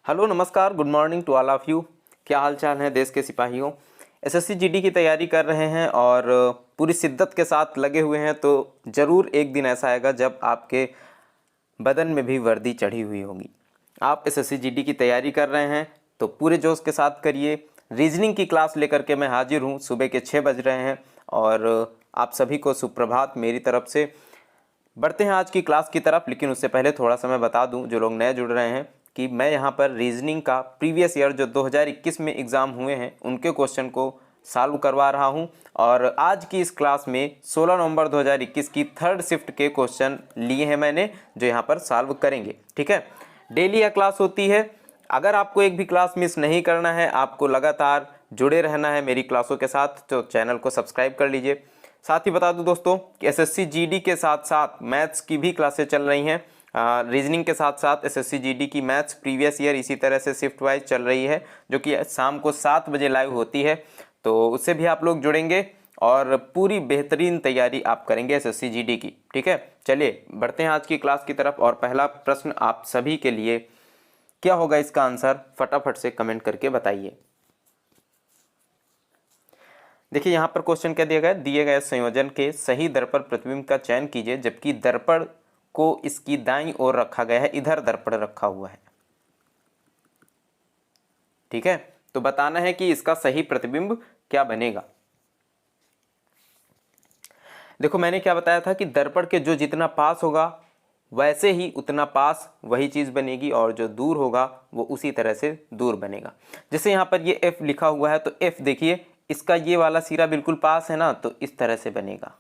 Hello नमस्कार, good morning to all of you. क्या हाल चाल है देश के सिपाहियों। एसएससी जीडी की तैयारी कर रहे हैं और पूरी शिद्दत के साथ लगे हुए हैं, तो ज़रूर एक दिन ऐसा आएगा जब आपके बदन में भी वर्दी चढ़ी हुई होगी। आप एसएससी जीडी की तैयारी कर रहे हैं तो पूरे जोश के साथ करिए। रीजनिंग की क्लास लेकर के मैं हाजिर हूँ। सुबह के 6 बज रहे हैं और आप सभी को सुप्रभात मेरी तरफ से। बढ़ते हैं आज की क्लास की तरफ, लेकिन उससे पहले थोड़ा सा मैं बता दूं जो लोग नए जुड़ रहे हैं कि मैं यहां पर रीजनिंग का प्रीवियस ईयर जो 2021 में एग्ज़ाम हुए हैं उनके क्वेश्चन को सॉल्व करवा रहा हूं। और आज की इस क्लास में 16 नवंबर 2021 की थर्ड शिफ्ट के क्वेश्चन लिए हैं मैंने, जो यहां पर सॉल्व करेंगे। ठीक है, डेली यह क्लास होती है। अगर आपको एक भी क्लास मिस नहीं करना है, आपको लगातार जुड़े रहना है मेरी क्लासों के साथ, तो चैनल को सब्सक्राइब कर लीजिए। साथ ही बता दूं दोस्तों कि एसएससी जीडी के साथ साथ मैथ्स की भी क्लासेस चल रही हैं। रीजनिंग के साथ साथ एसएससी जीडी की मैथ्स प्रीवियस ईयर इसी तरह से शिफ्ट वाइज चल रही है, जो कि शाम को 7 बजे लाइव होती है। तो उससे भी आप लोग जुड़ेंगे और पूरी बेहतरीन तैयारी आप करेंगे एसएससी जीडी की। ठीक है, चलिए बढ़ते हैं आज की क्लास की तरफ। और पहला प्रश्न आप सभी के लिए, क्या होगा इसका आंसर, फटाफट से कमेंट करके बताइए। देखिए यहाँ पर क्वेश्चन क्या दिया गया, दिए गए संयोजन के सही दर्पण प्रतिबिंब का चयन कीजिए जबकि दर्पण को इसकी दाईं ओर रखा गया है, इधर दर्पण रखा हुआ है। ठीक है, तो बताना है कि इसका सही प्रतिबिंब क्या बनेगा। देखो मैंने क्या बताया था कि दर्पण के जो जितना पास होगा वैसे ही उतना पास वही चीज बनेगी, और जो दूर होगा वो उसी तरह से दूर बनेगा। जैसे यहाँ पर ये F लिखा हुआ है, तो F देखिए इसका ये वाला सिरा बिल्कुल पास है ना, तो इस तरह से बनेगा,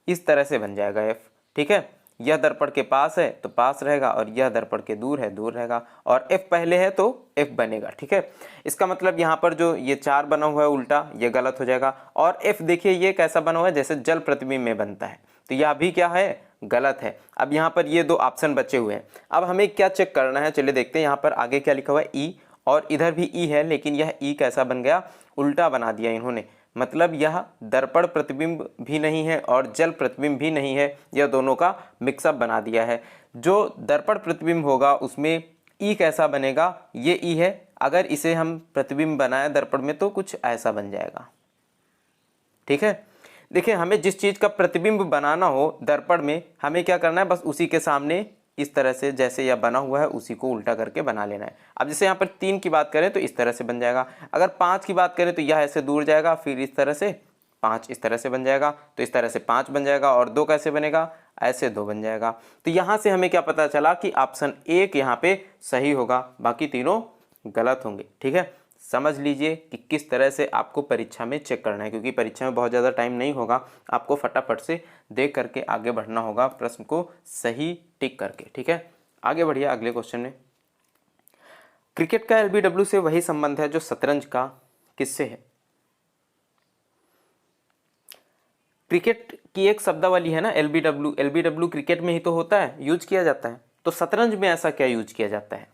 इस तरह से बन जाएगा F। ठीक है, यह दर्पण के पास है तो पास रहेगा, और यह दर्पण के दूर है दूर रहेगा, और F पहले है तो F बनेगा। ठीक है, इसका मतलब यहाँ पर जो ये 4 बना हुआ है उल्टा, ये गलत हो जाएगा। और F देखिए ये कैसा बना हुआ है, जैसे जल प्रतिबिंब में बनता है, तो यह भी क्या है, गलत है। अब यहाँ पर ये 2 ऑप्शन बचे हुए हैं। अब हमें क्या चेक करना है, चलिए देखते हैं। यहाँ पर आगे क्या लिखा हुआ है, ई, और इधर भी ई है, लेकिन यह ई कैसा बन गया, उल्टा बना दिया इन्होंने। मतलब यह दर्पण प्रतिबिंब भी नहीं है और जल प्रतिबिंब भी नहीं है, यह दोनों का मिक्सअप बना दिया है। जो दर्पण प्रतिबिंब होगा उसमें ई कैसा बनेगा, ये ई है। अगर इसे हम प्रतिबिंब बनाए दर्पण में तो कुछ ऐसा बन जाएगा। ठीक है, देखिए हमें जिस चीज़ का प्रतिबिंब बनाना हो दर्पण में, हमें क्या करना है, बस उसी के सामने इस तरह से जैसे यह बना हुआ है उसी को उल्टा करके बना लेना है। अब जैसे यहाँ पर 3 की बात करें तो इस तरह से बन जाएगा। अगर 5 की बात करें तो यह ऐसे दूर जाएगा, फिर इस तरह से 5 इस तरह से बन जाएगा, तो इस तरह से 5 बन जाएगा, और 2 कैसे बनेगा, ऐसे 2 बन जाएगा। तो यहाँ से हमें क्या पता चला कि ऑप्शन 1 यहाँ पे सही होगा, बाकी तीनों गलत होंगे। ठीक है, समझ लीजिए कि किस तरह से आपको परीक्षा में चेक करना है, क्योंकि परीक्षा में बहुत ज़्यादा टाइम नहीं होगा, आपको फटाफट से देख करके आगे बढ़ना होगा, प्रश्न को सही टिक करके। ठीक है, आगे बढ़िए अगले क्वेश्चन में। क्रिकेट का एलबीडब्ल्यू से वही संबंध है जो शतरंज का किससे है। क्रिकेट की एक शब्दावली है ना एलबीडब्ल्यू, एलबीडब्ल्यू क्रिकेट में ही तो होता है, यूज किया जाता है, तो शतरंज में ऐसा क्या यूज किया जाता है।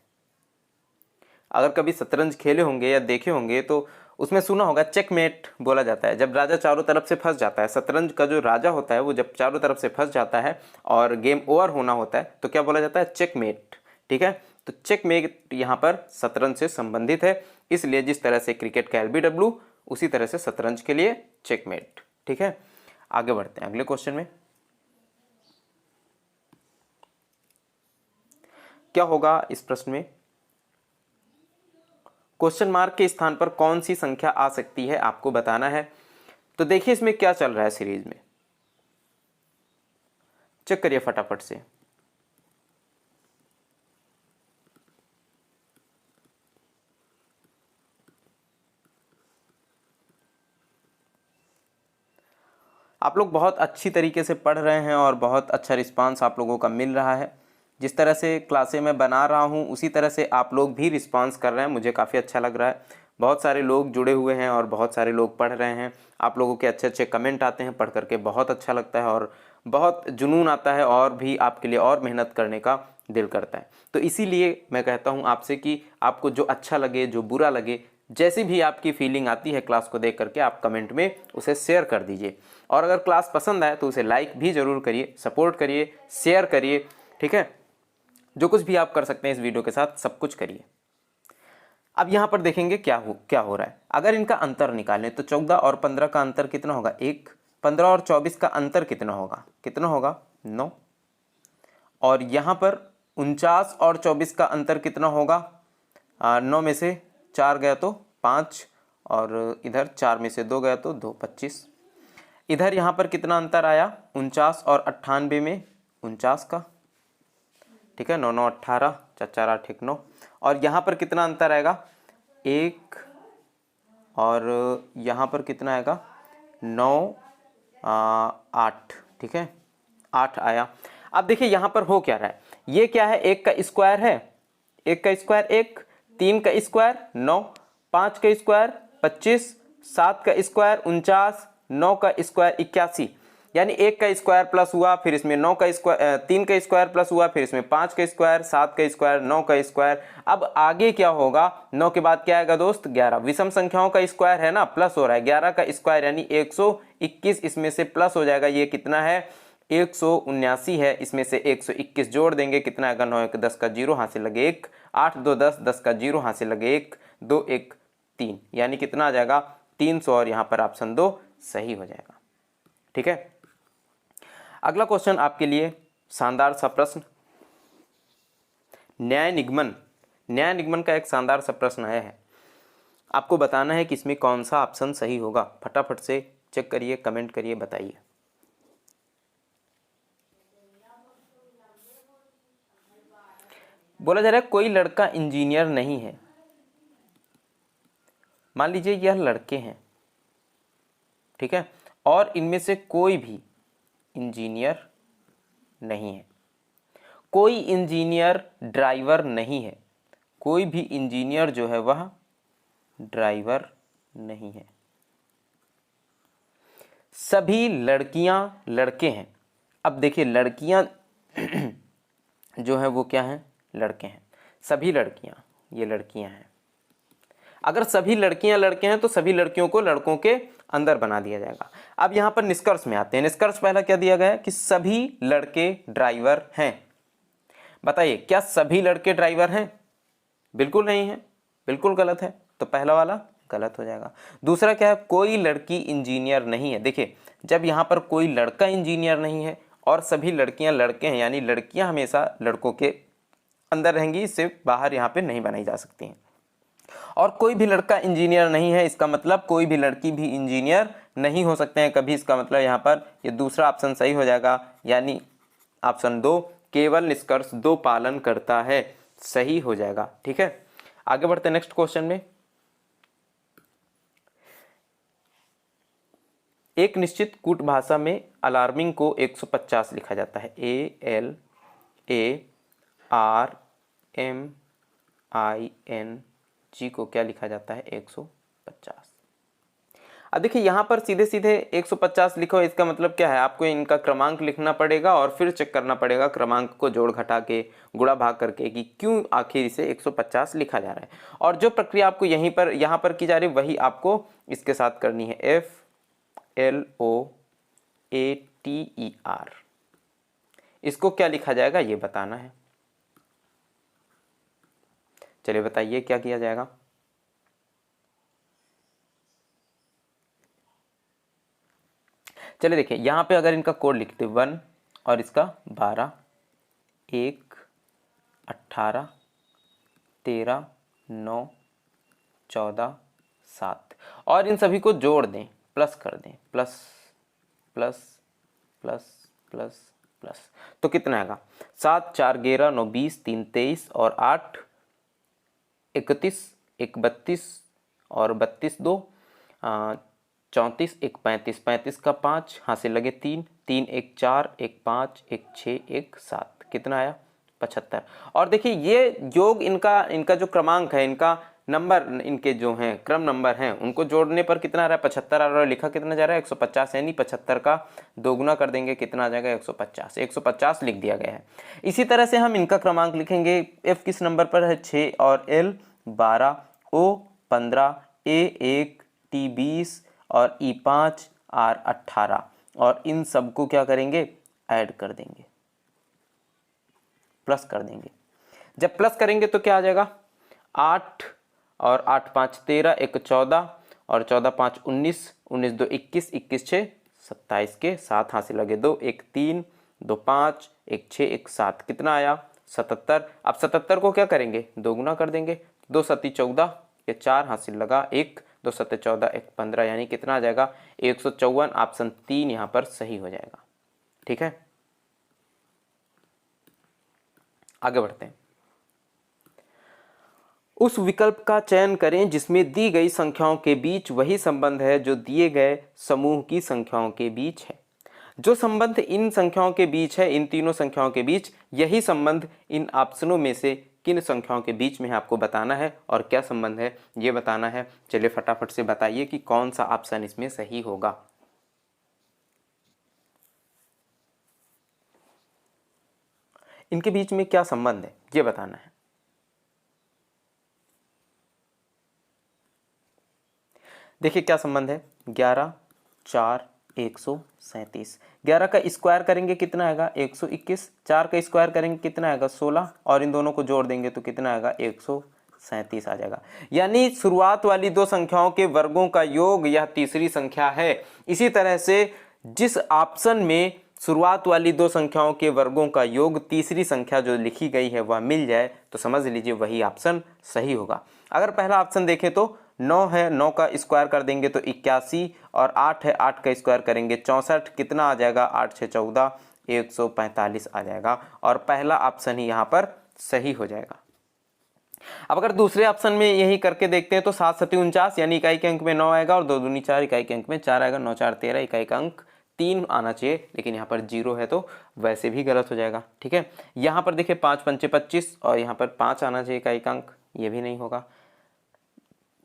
अगर कभी शतरंज खेले होंगे या देखे होंगे तो उसमें सुना होगा चेकमेट बोला जाता है, जब राजा चारों तरफ से फंस जाता है। शतरंज का जो राजा होता है वो जब चारों तरफ से फंस जाता है और गेम ओवर होना होता है तो क्या बोला जाता है, चेकमेट। ठीक है, तो चेकमेट यहाँ पर शतरंज से संबंधित है, इसलिए जिस तरह से क्रिकेट का एलबीडब्ल्यू उसी तरह से शतरंज के लिए चेकमेट। ठीक है, आगे बढ़ते हैं अगले क्वेश्चन में। क्या होगा इस प्रश्न में, क्वेश्चन मार्क के स्थान पर कौन सी संख्या आ सकती है आपको बताना है। तो देखिए इसमें क्या चल रहा है सीरीज में, चेक करिए फटाफट से। आप लोग बहुत अच्छी तरीके से पढ़ रहे हैं और बहुत अच्छा रिस्पांस आप लोगों का मिल रहा है। जिस तरह से क्लासें मैं बना रहा हूं उसी तरह से आप लोग भी रिस्पांस कर रहे हैं, मुझे काफ़ी अच्छा लग रहा है। बहुत सारे लोग जुड़े हुए हैं और बहुत सारे लोग पढ़ रहे हैं। आप लोगों के अच्छे अच्छे कमेंट आते हैं, पढ़ करके बहुत अच्छा लगता है और बहुत जुनून आता है, और भी आपके लिए और मेहनत करने का दिल करता है। तो इसीलिए मैं कहता हूँ आपसे कि आपको जो अच्छा लगे, जो बुरा लगे, जैसी भी आपकी फीलिंग आती है क्लास को देख करके, आप कमेंट में उसे शेयर कर दीजिए। और अगर क्लास पसंद आए तो उसे लाइक भी ज़रूर करिए, सपोर्ट करिए, शेयर करिए। ठीक है, जो कुछ भी आप कर सकते हैं इस वीडियो के साथ सब कुछ करिए। अब यहाँ पर देखेंगे क्या हो रहा है। अगर इनका अंतर निकालें तो 14 और 15 का अंतर कितना होगा 1, 15 और 24 का अंतर कितना होगा 9, और यहाँ पर 49 और 24 का अंतर कितना होगा 9 में से 4 गया तो 5, और इधर 4 में से 2 गया तो 2, 25। इधर यहाँ पर कितना अंतर आया 49 और 98 में 49 का, ठीक है, 9 9 18, 4 4 8 1 9, और यहाँ पर कितना अंतर आएगा 1, और यहाँ पर कितना आएगा 9 8, ठीक है 8 आया। अब देखिए यहाँ पर हो क्या रहा है, ये क्या है 1 का स्क्वायर है, 1 का स्क्वायर 1, 3 का स्क्वायर 9, 5 का स्क्वायर 25, 7 का स्क्वायर 49, 9 का स्क्वायर 81, यानी 1 का स्क्वायर प्लस हुआ, फिर इसमें 9 का स्क्वायर 3 का स्क्वायर प्लस हुआ, फिर इसमें 5 का स्क्वायर, 7 का स्क्वायर, 9 का स्क्वायर। अब आगे क्या होगा 9 के बाद क्या आएगा दोस्त 11, विषम संख्याओं का स्क्वायर है ना, प्लस हो रहा है, 11 का स्क्वायर यानी 121, इसमें से प्लस हो जाएगा, ये कितना है 179 है, इसमें से 121 जोड़ देंगे, कितना आएगा 9 1 10 का 0 हासिल लगे 1, 8 2 10 10 का 0 हासिल लगे 1, 2 1 3, यानी कितना आ जाएगा 300, और यहाँ पर ऑप्शन 2 सही हो जाएगा। ठीक है, अगला क्वेश्चन आपके लिए शानदार सा प्रश्न, न्याय निगमन का एक शानदार सा प्रश्न आया है। आपको बताना है कि इसमें कौन सा ऑप्शन सही होगा। फटाफट से चेक करिए, कमेंट करिए, बताइए। बोला जा रहा है कोई लड़का इंजीनियर नहीं है। मान लीजिए यह लड़के हैं, ठीक है, और इनमें से कोई भी इंजीनियर नहीं है, कोई इंजीनियर ड्राइवर नहीं है, कोई भी इंजीनियर जो है वह ड्राइवर नहीं है, सभी लड़कियां लड़के हैं। अब देखिए लड़कियां जो है वो क्या हैं लड़के हैं, सभी लड़कियां ये लड़कियां हैं। अगर सभी लड़कियां लड़के हैं तो सभी लड़कियों को लड़कों के अंदर बना दिया जाएगा। अब यहां पर निष्कर्ष में आते हैं। निष्कर्ष पहला क्या दिया गया है कि सभी लड़के ड्राइवर हैं। बताइए क्या सभी लड़के ड्राइवर हैं? बिल्कुल नहीं है, बिल्कुल गलत है, तो पहला वाला गलत हो जाएगा। दूसरा क्या है, कोई लड़की इंजीनियर नहीं है। देखिए जब यहाँ पर कोई लड़का इंजीनियर नहीं है और सभी लड़कियां लड़के हैं, यानी लड़कियां हमेशा लड़कों के अंदर रहेंगी, इससे बाहर यहाँ पे नहीं बनाई जा सकती हैं। और कोई भी लड़का इंजीनियर नहीं है, इसका मतलब कोई भी लड़की भी इंजीनियर नहीं हो सकते हैं कभी। इसका मतलब यहाँ पर ये दूसरा ऑप्शन सही हो जाएगा, यानी ऑप्शन 2 केवल निष्कर्ष 2 पालन करता है, सही हो जाएगा। ठीक है, आगे बढ़ते हैं नेक्स्ट क्वेश्चन में। एक निश्चित कूट भाषा में अलार्मिंग को 150 लिखा जाता है। ALARMING को क्या लिखा जाता है 150। अब देखिए यहाँ पर सीधे सीधे 150 लिखो, इसका मतलब क्या है, आपको इनका क्रमांक लिखना पड़ेगा और फिर चेक करना पड़ेगा क्रमांक को जोड़ घटा के गुणा भाग करके कि क्यों आखिर इसे 150 लिखा जा रहा है। और जो प्रक्रिया आपको यहाँ पर की जा रही है वही आपको इसके साथ करनी है। FLOATER, इसको क्या लिखा जाएगा ये बताना है। चलिए बताइए क्या किया जाएगा। चलिए देखिए यहाँ पे अगर इनका कोड लिखते 1 और इसका 12, 1, 18, 13, 9, 14, 7 और इन सभी को जोड़ दें, प्लस कर दें, plus plus plus plus plus, तो कितना आएगा 7 4 11 9 20 3 23 और 8 31 1 32 और 32 2 34 1 35 35 का 5 हासिल लगे 3 3 1 4 1 5 1 6 1 7, कितना आया 75। और देखिए ये योग इनका जो क्रमांक है, इनका नंबर, इनके जो हैं क्रम नंबर हैं उनको जोड़ने पर कितना आ रहा है 75 आ रहा है। लिखा कितना जा रहा है 150, यानी 75 का दोगुना कर देंगे, कितना आ जाएगा 150। 150 लिख दिया गया है। इसी तरह से हम इनका क्रमांक लिखेंगे। F किस नंबर पर है 6 और L 12, O 15, A 1, T 20 और E 5, R 18 और इन सबको क्या करेंगे ऐड कर देंगे, प्लस कर देंगे। जब प्लस करेंगे तो क्या आ जाएगा, 8 और 8 5 13, 1 14 और 14 5 19, 19 2 21, 21 6 27 के 7 हाथ से लगे 2, 1 3, 2 5, 1 6, 1 7, कितना आया 77। अब 77 को क्या करेंगे, दोगुना कर देंगे, 2 7 14, ये 4 हाथ से लगा 1, 2 7 14, 1 15, यानी कितना आ जाएगा 154। ऑप्शन 3 यहाँ पर सही हो जाएगा। ठीक है, आगे बढ़ते हैं। उस विकल्प का चयन करें जिसमें दी गई संख्याओं के बीच वही संबंध है जो दिए गए समूह की संख्याओं के बीच है। जो संबंध इन संख्याओं के बीच है, इन तीनों संख्याओं के बीच, यही संबंध इन ऑप्शनों में से किन संख्याओं के बीच में है आपको बताना है, और क्या संबंध है ये बताना है। चलिए फटाफट से बताइए कि कौन सा ऑप्शन इसमें सही होगा। इनके बीच में क्या संबंध है ये बताना है। देखिए क्या संबंध है, 11 4 137, 11 का स्क्वायर करेंगे कितना आएगा 121, 4 का स्क्वायर करेंगे कितना आएगा 16, और इन दोनों को जोड़ देंगे तो कितना आएगा 137 आ जाएगा। यानी शुरुआत वाली दो संख्याओं के वर्गों का योग यह तीसरी संख्या है। इसी तरह से जिस ऑप्शन में शुरुआत वाली दो संख्याओं के वर्गों का योग तीसरी संख्या जो लिखी गई है वह मिल जाए तो समझ लीजिए वही ऑप्शन सही होगा। अगर पहला ऑप्शन देखें तो 9 है, 9 का स्क्वायर कर देंगे तो 81, और 8 है, 8 का स्क्वायर करेंगे 64, कितना आ जाएगा 8 6 14, 145 आ जाएगा, और पहला ऑप्शन ही यहाँ पर सही हो जाएगा। अब अगर दूसरे ऑप्शन में यही करके देखते हैं तो 7 7 49, यानी इकाई के अंक में 9 आएगा और 2 दूनी 4, इकाई के अंक में 4 आएगा, 9 4 13, इकाई का अंक 3 आना चाहिए, लेकिन यहाँ पर 0 है तो वैसे भी गलत हो जाएगा। ठीक है, यहाँ पर देखिए 5 5 25 और यहाँ पर 5 आना चाहिए इकाई का अंक, ये भी नहीं होगा।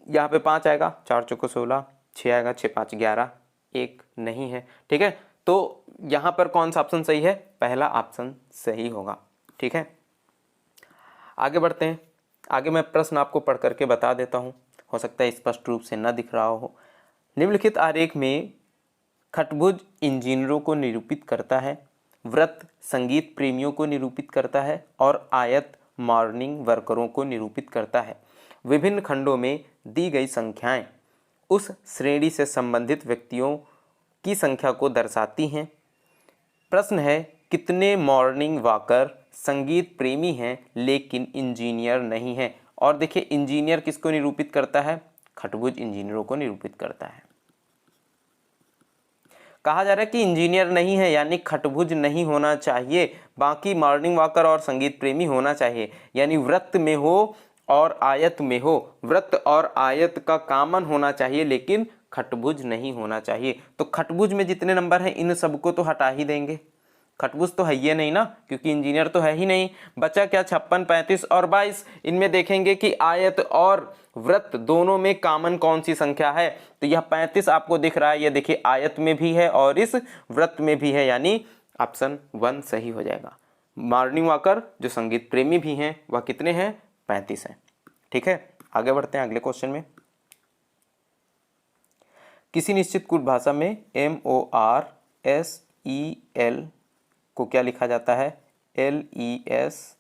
यहाँ पे 5 आएगा, 4 चौको 16, 6 आएगा, 6 5 11, 1 नहीं है। ठीक है, तो यहाँ पर कौन सा ऑप्शन सही है, पहला ऑप्शन सही होगा। ठीक है, आगे बढ़ते हैं। आगे मैं प्रश्न आपको पढ़ करके बता देता हूँ, हो सकता है स्पष्ट रूप से न दिख रहा हो। निम्नलिखित आरेख में खटभुज इंजीनियरों को निरूपित करता है, वृत्त संगीत प्रेमियों को निरूपित करता है, और आयत मॉर्निंग वर्करों को निरूपित करता है। विभिन्न खंडों में दी गई संख्याएं उस श्रेणी से संबंधित व्यक्तियों की संख्या को दर्शाती हैं। प्रश्न है, कितने मॉर्निंग वॉकर संगीत प्रेमी हैं लेकिन इंजीनियर नहीं हैं। और देखिए इंजीनियर किसको निरूपित करता है, खटभुज इंजीनियरों को निरूपित करता है। कहा जा रहा है कि इंजीनियर नहीं है, यानी खटभुज नहीं होना चाहिए, बाकी मॉर्निंग वॉकर और संगीत प्रेमी होना चाहिए, यानी वृत्त में हो और आयत में हो, वृत्त और आयत का कॉमन होना चाहिए, लेकिन खटभुज नहीं होना चाहिए। तो खटभुज में जितने नंबर हैं इन सबको तो हटा ही देंगे, खटभुज तो है ही नहीं ना, क्योंकि इंजीनियर तो है ही नहीं। बचा क्या 56 35 और 22, इनमें देखेंगे कि आयत और वृत्त दोनों में कॉमन कौन सी संख्या है, तो यह 35 आपको दिख रहा है, ये देखिए आयत में भी है और इस वृत्त में भी है, यानी ऑप्शन 1 सही हो जाएगा। मॉर्निंग वॉकर जो संगीत प्रेमी भी हैं वह कितने हैं, 35 हैं। ठीक है, आगे बढ़ते हैं अगले क्वेश्चन में। किसी निश्चित कूट भाषा में MORSEL को क्या लिखा जाता है, LESROM।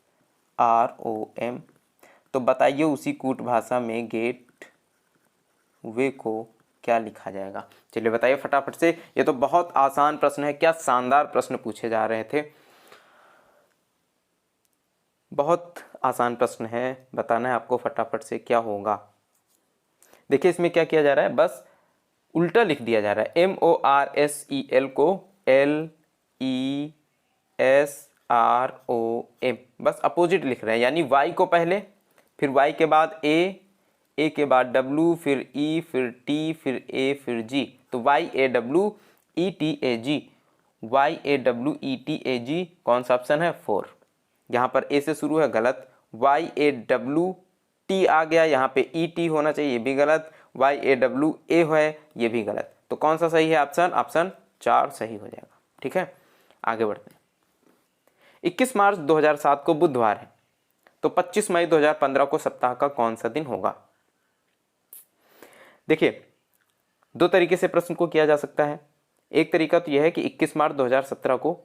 तो बताइए उसी कूट भाषा में गेट वे को क्या लिखा जाएगा। चलिए बताइए फटाफट से, ये तो बहुत आसान प्रश्न है, क्या शानदार प्रश्न पूछे जा रहे थे, बहुत आसान प्रश्न है, बताना है आपको फटाफट से क्या होगा। देखिए इसमें क्या किया जा रहा है, बस उल्टा लिख दिया जा रहा है, MORSEL को LESROM, बस अपोजिट लिख रहे हैं, यानी Y को पहले, फिर Y के बाद A के बाद W, फिर E, फिर T, फिर A, फिर G, तो YAWETAG, YAWETAG कौन सा ऑप्शन है, 4। यहाँ पर A से शुरू है, गलत, YAWT आ गया, यहाँ पे ET होना चाहिए, ये भी गलत, YAWA है, ये भी गलत, तो कौन सा सही है ऑप्शन, ऑप्शन 4 सही हो जाएगा। ठीक है, आगे बढ़ते हैं। 21 मार्च 2007 को बुधवार है, तो 25 मई 2015 को सप्ताह का कौन सा दिन होगा। देखिए दो तरीके से प्रश्न को किया जा सकता है। एक तरीका तो यह है कि 21 मार्च 2017 को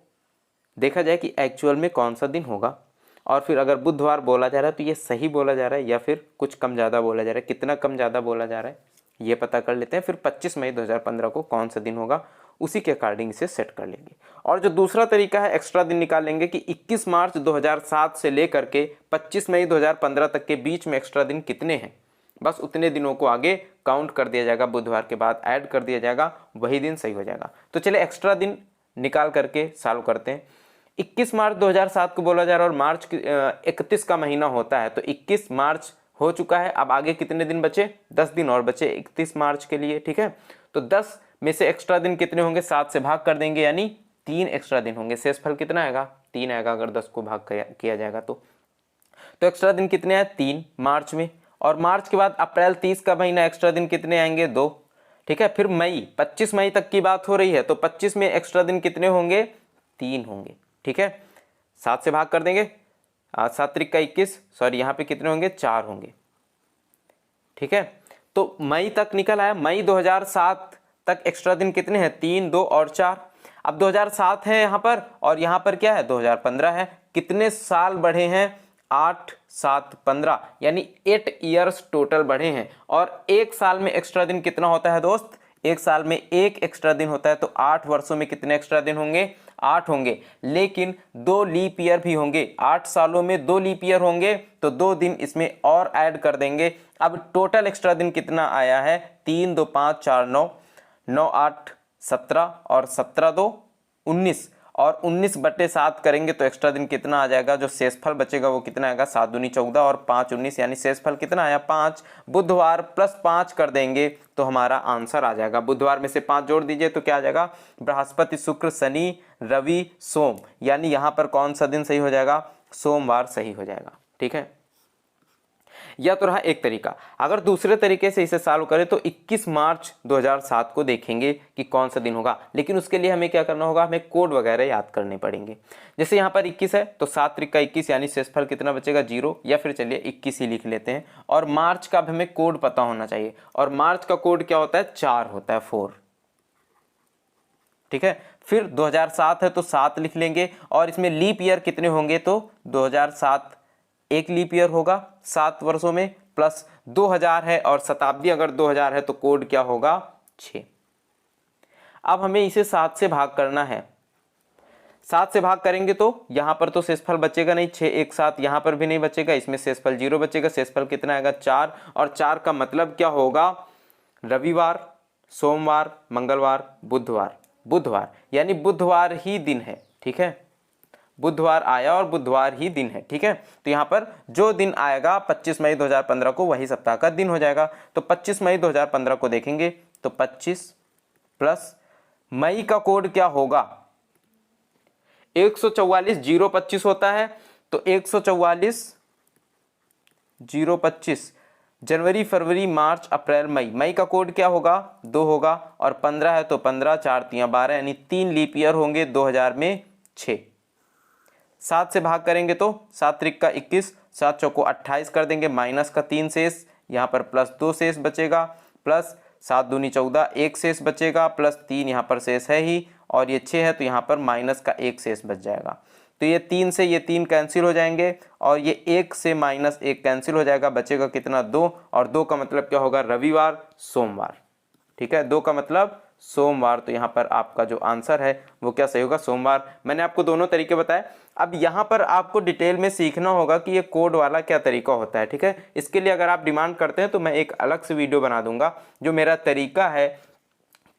देखा जाए कि एक्चुअल में कौन सा दिन होगा, और फिर अगर बुधवार बोला जा रहा है तो ये सही बोला जा रहा है या फिर कुछ कम ज़्यादा बोला जा रहा है, कितना कम ज़्यादा बोला जा रहा है ये पता कर लेते हैं। फिर 25 मई 2015 को कौन सा दिन होगा उसी के अकॉर्डिंग इसे सेट कर लेंगे। और जो दूसरा तरीका है एक्स्ट्रा दिन निकाल लेंगे कि 21 मार्च 2007 से लेकर के 25 मई 2015 तक के बीच में एक्स्ट्रा दिन कितने हैं, बस उतने दिनों को आगे काउंट कर दिया जाएगा, बुधवार के बाद ऐड कर दिया जाएगा, वही दिन सही हो जाएगा। तो चलिए एक्स्ट्रा दिन निकाल करके सॉल्व करते हैं। 21 मार्च 2007 को बोला जा रहा है और मार्च 31 का महीना होता है, तो 21 मार्च हो चुका है। अब आगे कितने दिन बचे, 10 दिन और बचे 31 मार्च के लिए, ठीक है। तो 10 में से एक्स्ट्रा दिन कितने होंगे, 7 से भाग कर देंगे, यानी 3 एक्स्ट्रा दिन होंगे। शेषफल कितना आएगा, 3 आएगा अगर 10 को भाग किया जाएगा तो एक्स्ट्रा दिन कितने आए, 3 मार्च में। और मार्च के बाद अप्रैल 30 का महीना, एक्स्ट्रा दिन कितने आएंगे, 2, ठीक है। फिर मई 25 मई तक की बात हो रही है, तो 25 में एक्स्ट्रा दिन कितने होंगे, 3 होंगे, ठीक है। 7 से भाग कर देंगे, 7 त्रिक का 21, सॉरी यहाँ पे कितने होंगे, 4 होंगे, ठीक है। तो मई तक निकल आया। मई 2007 तक एक्स्ट्रा दिन कितने हैं, 3, 2 और 4। अब 2007 है यहाँ पर और यहाँ पर क्या है, 2015 है। कितने साल बढ़े हैं, 8, 7, 15, यानी 8 ईयर्स टोटल बढ़े हैं। और एक साल में एक्स्ट्रा दिन कितना होता है दोस्त, एक साल में एक एक्स्ट्रा दिन होता है। तो 8 वर्षों में कितने एक्स्ट्रा दिन होंगे, 8 होंगे। लेकिन 2 लीप ईयर भी होंगे, 8 सालों में 2 लीप ईयर होंगे, तो 2 दिन इसमें और ऐड कर देंगे। अब टोटल एक्स्ट्रा दिन कितना आया है, 3, 2, 5, 4, 9, 9, 8, 17 और 17, 2, 19 और 19/7 करेंगे तो एक्स्ट्रा दिन कितना आ जाएगा, जो शेषफल बचेगा वो कितना आएगा, 7 दूनी 14 और 5 19, यानी शेषफल कितना आया, 5। बुधवार +5 कर देंगे तो हमारा आंसर आ जाएगा। बुधवार में से 5 जोड़ दीजिए तो क्या आ जाएगा, बृहस्पति, शुक्र, शनि, रवि, सोम, यानी यहाँ पर कौन सा दिन सही हो जाएगा, सोमवार सही हो जाएगा, ठीक है। यह तो रहा एक तरीका। अगर दूसरे तरीके से इसे सॉल्व करें तो 21 मार्च 2007 को देखेंगे कि कौन सा दिन होगा, लेकिन उसके लिए हमें क्या करना होगा, हमें कोड वगैरह याद करने पड़ेंगे। जैसे यहाँ पर 21 है तो 7 त्रिक का 21, यानी शेषफल कितना बचेगा, 0, या फिर चलिए 21 ही लिख लेते हैं। और मार्च का भी हमें कोड पता होना चाहिए, और मार्च का कोड क्या होता है, 4 होता है, 4, ठीक है। फिर 2007 है तो 7 लिख लेंगे, और इसमें लीप ईयर कितने होंगे, तो 2007 एक लीप ईयर होगा 7 वर्षों में, प्लस 2000 है और शताब्दी अगर 2000 है तो कोड क्या होगा, 6। अब हमें इसे 7 से भाग करना है। 7 से भाग करेंगे तो यहां पर तो शेषफल बचेगा नहीं, 6 1 7, यहां पर भी नहीं बचेगा, इसमें शेषफल 0 बचेगा। शेषफल कितना आएगा, 4, और 4 का मतलब क्या होगा, रविवार, सोमवार, मंगलवार, बुधवार, बुधवार, यानी बुधवार ही दिन है, ठीक है। बुधवार आया और बुधवार ही दिन है, ठीक है। तो यहाँ पर जो दिन आएगा 25 मई 2015 को वही सप्ताह का दिन हो जाएगा। तो 25 मई 2015 को देखेंगे तो 25 प्लस मई का कोड क्या होगा, 144 025 होता है, तो 144 025, जनवरी, फरवरी, मार्च, अप्रैल, मई, मई का कोड क्या होगा, 2 होगा, और 15 है तो 15, 4 3 12, यानी 3 लीप ईयर होंगे 2000 में 6। 7 से भाग करेंगे तो 7 त्रिक का 21, 7 चौको 28 कर देंगे, माइनस का 3 शेष, यहाँ पर प्लस 2 शेष बचेगा, प्लस 7 दूनी 14, 1 शेष बचेगा, प्लस 3 यहाँ पर शेष है ही, और ये 6 है तो यहाँ पर माइनस का 1 शेष बच जाएगा। तो ये 3 से ये 3 कैंसिल हो जाएंगे, और ये 1 से -1 कैंसिल हो जाएगा, बचेगा कितना, 2, और 2 का मतलब क्या होगा, रविवार, सोमवार, ठीक है। 2 का मतलब सोमवार, तो यहाँ पर आपका जो आंसर है वो क्या सही होगा, सोमवार। मैंने आपको दोनों तरीके बताए। अब यहाँ पर आपको डिटेल में सीखना होगा कि ये कोड वाला क्या तरीका होता है, ठीक है। इसके लिए अगर आप डिमांड करते हैं तो मैं एक अलग से वीडियो बना दूंगा, जो मेरा तरीका है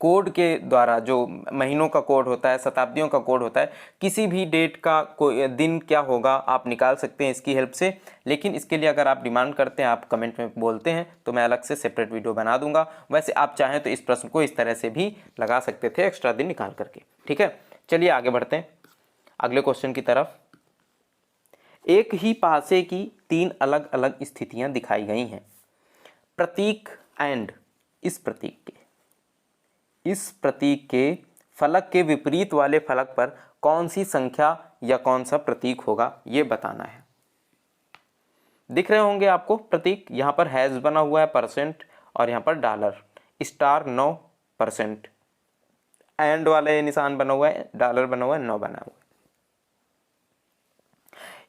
कोड के द्वारा, जो महीनों का कोड होता है, शताब्दियों का कोड होता है, किसी भी डेट का कोई दिन क्या होगा आप निकाल सकते हैं इसकी हेल्प से। लेकिन इसके लिए अगर आप डिमांड करते हैं, आप कमेंट में बोलते हैं, तो मैं अलग से सेपरेट वीडियो बना दूंगा। वैसे आप चाहें तो इस प्रश्न को इस तरह से भी लगा सकते थे, एक्स्ट्रा दिन निकाल करके, ठीक है। चलिए आगे बढ़ते हैं अगले क्वेश्चन की तरफ। एक ही पासे की 3 अलग अलग स्थितियां दिखाई गई हैं। प्रतीक एंड इस प्रतीक के फलक के विपरीत वाले फलक पर कौन सी संख्या या कौन सा प्रतीक होगा, ये बताना है। दिख रहे होंगे आपको प्रतीक, यहाँ पर हैज बना हुआ है परसेंट, और यहाँ पर डॉलर, स्टार 9%, एंड वाला ये निशान बना हुआ है, डॉलर बना हुआ है, 9 बना हुआ है।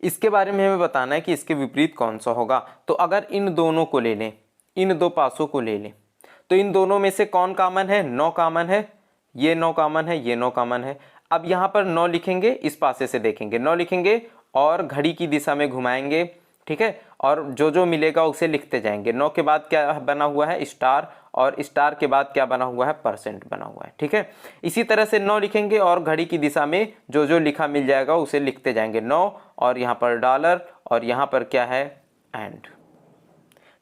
इसके बारे में हमें बताना है कि इसके विपरीत कौन सा होगा। तो अगर इन दोनों को ले लें, इन दो पासों को ले लें, तो इन दोनों में से कौन कॉमन है? 9 कॉमन है, ये 9 कॉमन है, ये 9 कॉमन है। अब यहाँ पर 9 लिखेंगे, इस पासे से देखेंगे 9 लिखेंगे और घड़ी की दिशा में घुमाएंगे, ठीक है, और जो जो मिलेगा उसे लिखते जाएंगे। 9 के बाद क्या बना हुआ है? स्टार, और स्टार के बाद क्या बना हुआ है? परसेंट बना हुआ है, ठीक है। इसी तरह से 9 लिखेंगे और घड़ी की दिशा में जो जो लिखा मिल जाएगा उसे लिखते जाएंगे। 9 और यहाँ पर डॉलर और यहाँ पर क्या है? एंड।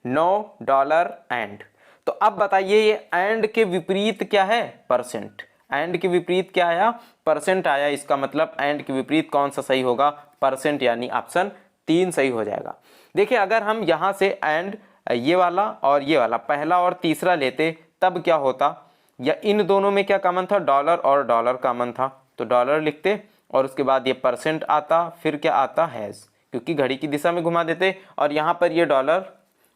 9 dollar and. तो अब बताइए ये एंड के विपरीत क्या है? परसेंट। एंड के विपरीत क्या आया? परसेंट आया। इसका मतलब एंड के विपरीत कौन सा सही होगा? परसेंट, यानी ऑप्शन 3 सही हो जाएगा। देखिए अगर हम यहाँ से एंड ये वाला और ये वाला पहला और तीसरा लेते तब क्या होता? या इन दोनों में क्या कॉमन था? डॉलर और डॉलर कॉमन था, तो डॉलर लिखते और उसके बाद ये परसेंट आता, फिर क्या आता? हैज़, क्योंकि घड़ी की दिशा में घुमा देते, और यहाँ पर ये डॉलर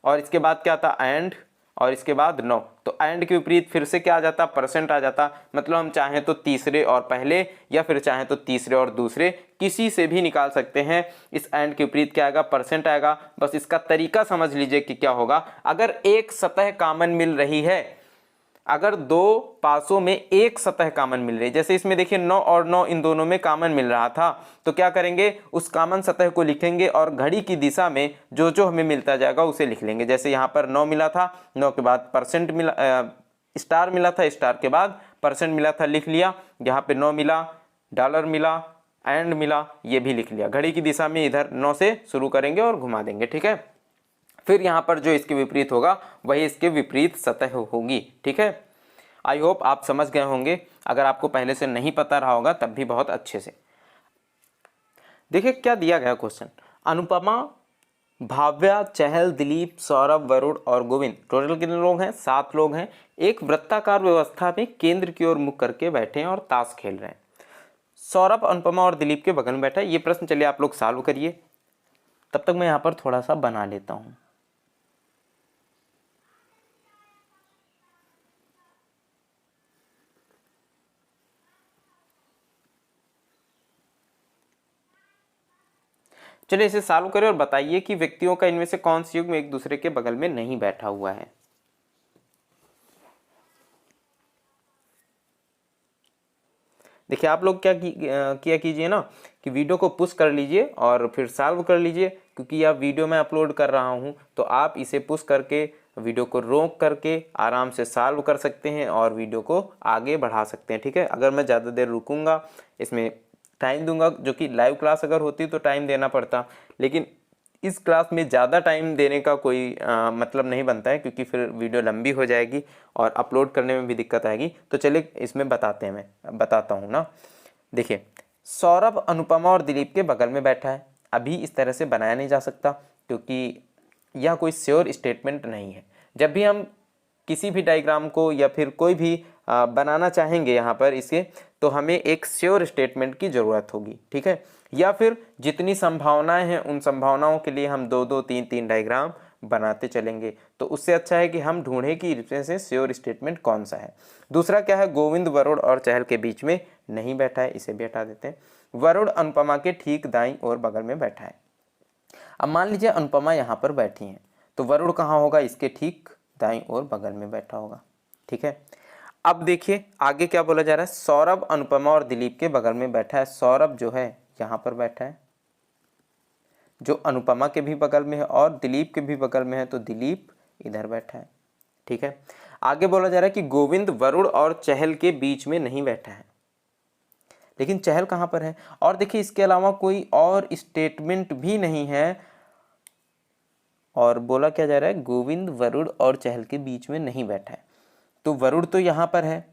और इसके बाद क्या आता? एंड, और इसके बाद 9। तो एंड के विपरीत फिर से क्या आ जाता? परसेंट आ जाता। मतलब हम चाहें तो तीसरे और पहले या फिर चाहें तो तीसरे और दूसरे, किसी से भी निकाल सकते हैं। इस एंड के विपरीत क्या आएगा? परसेंट आएगा। बस इसका तरीका समझ लीजिए कि क्या होगा। अगर एक सतह कॉमन मिल रही है, अगर दो पासों में एक सतह कॉमन मिल रही है, जैसे इसमें देखिए 9 और 9 इन दोनों में कॉमन मिल रहा था, तो क्या करेंगे? उस कॉमन सतह को लिखेंगे और घड़ी की दिशा में जो जो हमें मिलता जाएगा उसे लिख लेंगे। जैसे यहाँ पर 9 मिला था, 9 के बाद परसेंट मिला, स्टार मिला था, स्टार के बाद परसेंट मिला था, लिख लिया। यहाँ पे 9 मिला, डॉलर मिला, एंड मिला, ये भी लिख लिया। घड़ी की दिशा में इधर 9 से शुरू करेंगे और घुमा देंगे, ठीक है। फिर यहाँ पर जो इसके विपरीत होगा वही इसके विपरीत सतह होगी, ठीक है। आई होप आप समझ गए होंगे। अगर आपको पहले से नहीं पता रहा होगा तब भी बहुत अच्छे से। देखिए क्या दिया गया क्वेश्चन। अनुपमा, भाव्या, चहल, दिलीप, सौरभ, वरुण और गोविंद, टोटल कितने लोग हैं? 7 लोग हैं। एक वृत्ताकार व्यवस्था में केंद्र की ओर मुख करके बैठे हैं और ताश खेल रहे हैं। सौरभ, अनुपमा और दिलीप के बगल में बैठा है। ये प्रश्न चलिए आप लोग सॉल्व करिए, तब तक मैं यहाँ पर थोड़ा सा बना लेता हूँ। चलिए इसे सॉल्व करें और बताइए कि व्यक्तियों का इनमें से कौन सी युग्म एक दूसरे के बगल में नहीं बैठा हुआ है। देखिए आप लोग क्या किया कीजिए ना कि वीडियो को पुश कर लीजिए और फिर सॉल्व कर लीजिए, क्योंकि यह वीडियो मैं अपलोड कर रहा हूं, तो आप इसे पुश करके वीडियो को रोक करके आराम से सॉल्व कर सकते हैं और वीडियो को आगे बढ़ा सकते हैं, ठीक है। अगर मैं ज़्यादा देर रुकूंगा, इसमें टाइम दूंगा, जो कि लाइव क्लास अगर होती तो टाइम देना पड़ता, लेकिन इस क्लास में ज़्यादा टाइम देने का कोई मतलब नहीं बनता है, क्योंकि फिर वीडियो लंबी हो जाएगी और अपलोड करने में भी दिक्कत आएगी। तो चलिए इसमें बताते हैं, मैं बताता हूँ ना। देखिए सौरभ अनुपमा और दिलीप के बगल में बैठा है। अभी इस तरह से बनाया नहीं जा सकता, क्योंकि यह कोई श्योर स्टेटमेंट नहीं है। जब भी हम किसी भी डायग्राम को या फिर कोई भी बनाना चाहेंगे यहाँ पर इसके, तो हमें एक श्योर स्टेटमेंट की ज़रूरत होगी, ठीक है। या फिर जितनी संभावनाएं हैं उन संभावनाओं के लिए हम 2-2, 3-3 डायग्राम बनाते चलेंगे। तो उससे अच्छा है कि हम ढूंढें कि इसमें से श्योर स्टेटमेंट कौन सा है। दूसरा क्या है? गोविंद, वरुण और चहल के बीच में नहीं बैठा है, इसे भी हटा देते हैं। वरुण अनुपमा के ठीक दाईं ओर बगल में बैठा है। अब मान लीजिए अनुपमा यहाँ पर बैठी हैं, तो वरुण कहाँ होगा? इसके ठीक दाईं ओर बगल में बैठा होगा, ठीक है। अब देखिए आगे क्या बोला जा रहा है। सौरभ अनुपमा और दिलीप के बगल में बैठा है। सौरभ जो है यहाँ पर बैठा है, जो अनुपमा के भी बगल में है और दिलीप के भी बगल में है, तो दिलीप इधर बैठा है, ठीक है। आगे बोला जा रहा है कि गोविंद, वरुण और चहल के बीच में नहीं बैठा है, लेकिन चहल कहाँ पर है? और देखिए इसके अलावा कोई और स्टेटमेंट भी नहीं है, और बोला क्या जा रहा है? गोविंद, वरुण और चहल के बीच में नहीं बैठा है। तो वरुण तो यहाँ पर है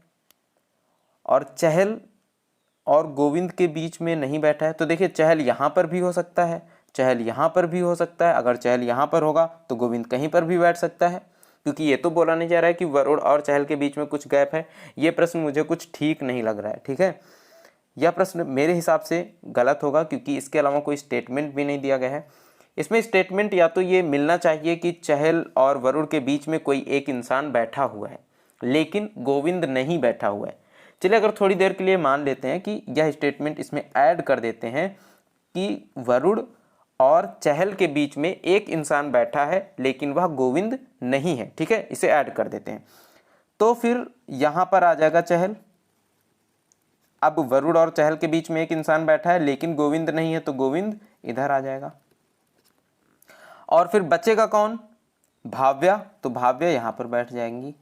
और चहल और गोविंद के बीच में नहीं बैठा है। तो देखिए चहल यहाँ पर भी हो सकता है, चहल यहाँ पर भी हो सकता है। अगर चहल यहाँ पर होगा तो गोविंद कहीं पर भी बैठ सकता है, क्योंकि ये तो बोला नहीं जा रहा है कि वरुण और चहल के बीच में कुछ गैप है। ये प्रश्न मुझे कुछ ठीक नहीं लग रहा है, ठीक है। यह प्रश्न मेरे हिसाब से गलत होगा, क्योंकि इसके अलावा कोई स्टेटमेंट भी नहीं दिया गया है। इसमें स्टेटमेंट या तो ये मिलना चाहिए कि चहल और वरुण के बीच में कोई एक इंसान बैठा हुआ है, लेकिन गोविंद नहीं बैठा हुआ है। चलिए अगर थोड़ी देर के लिए मान लेते हैं कि यह स्टेटमेंट इसमें ऐड कर देते हैं कि वरुण और चहल के बीच में एक इंसान बैठा है लेकिन वह गोविंद नहीं है। ठीक है, इसे ऐड कर देते हैं तो फिर यहां पर आ जाएगा चहल। अब वरुण और चहल के बीच में एक इंसान बैठा है लेकिन गोविंद नहीं है तो गोविंद इधर आ जाएगा। और फिर बचेगा कौन? भाव्या, तो भाव्या यहां पर बैठ जाएंगी।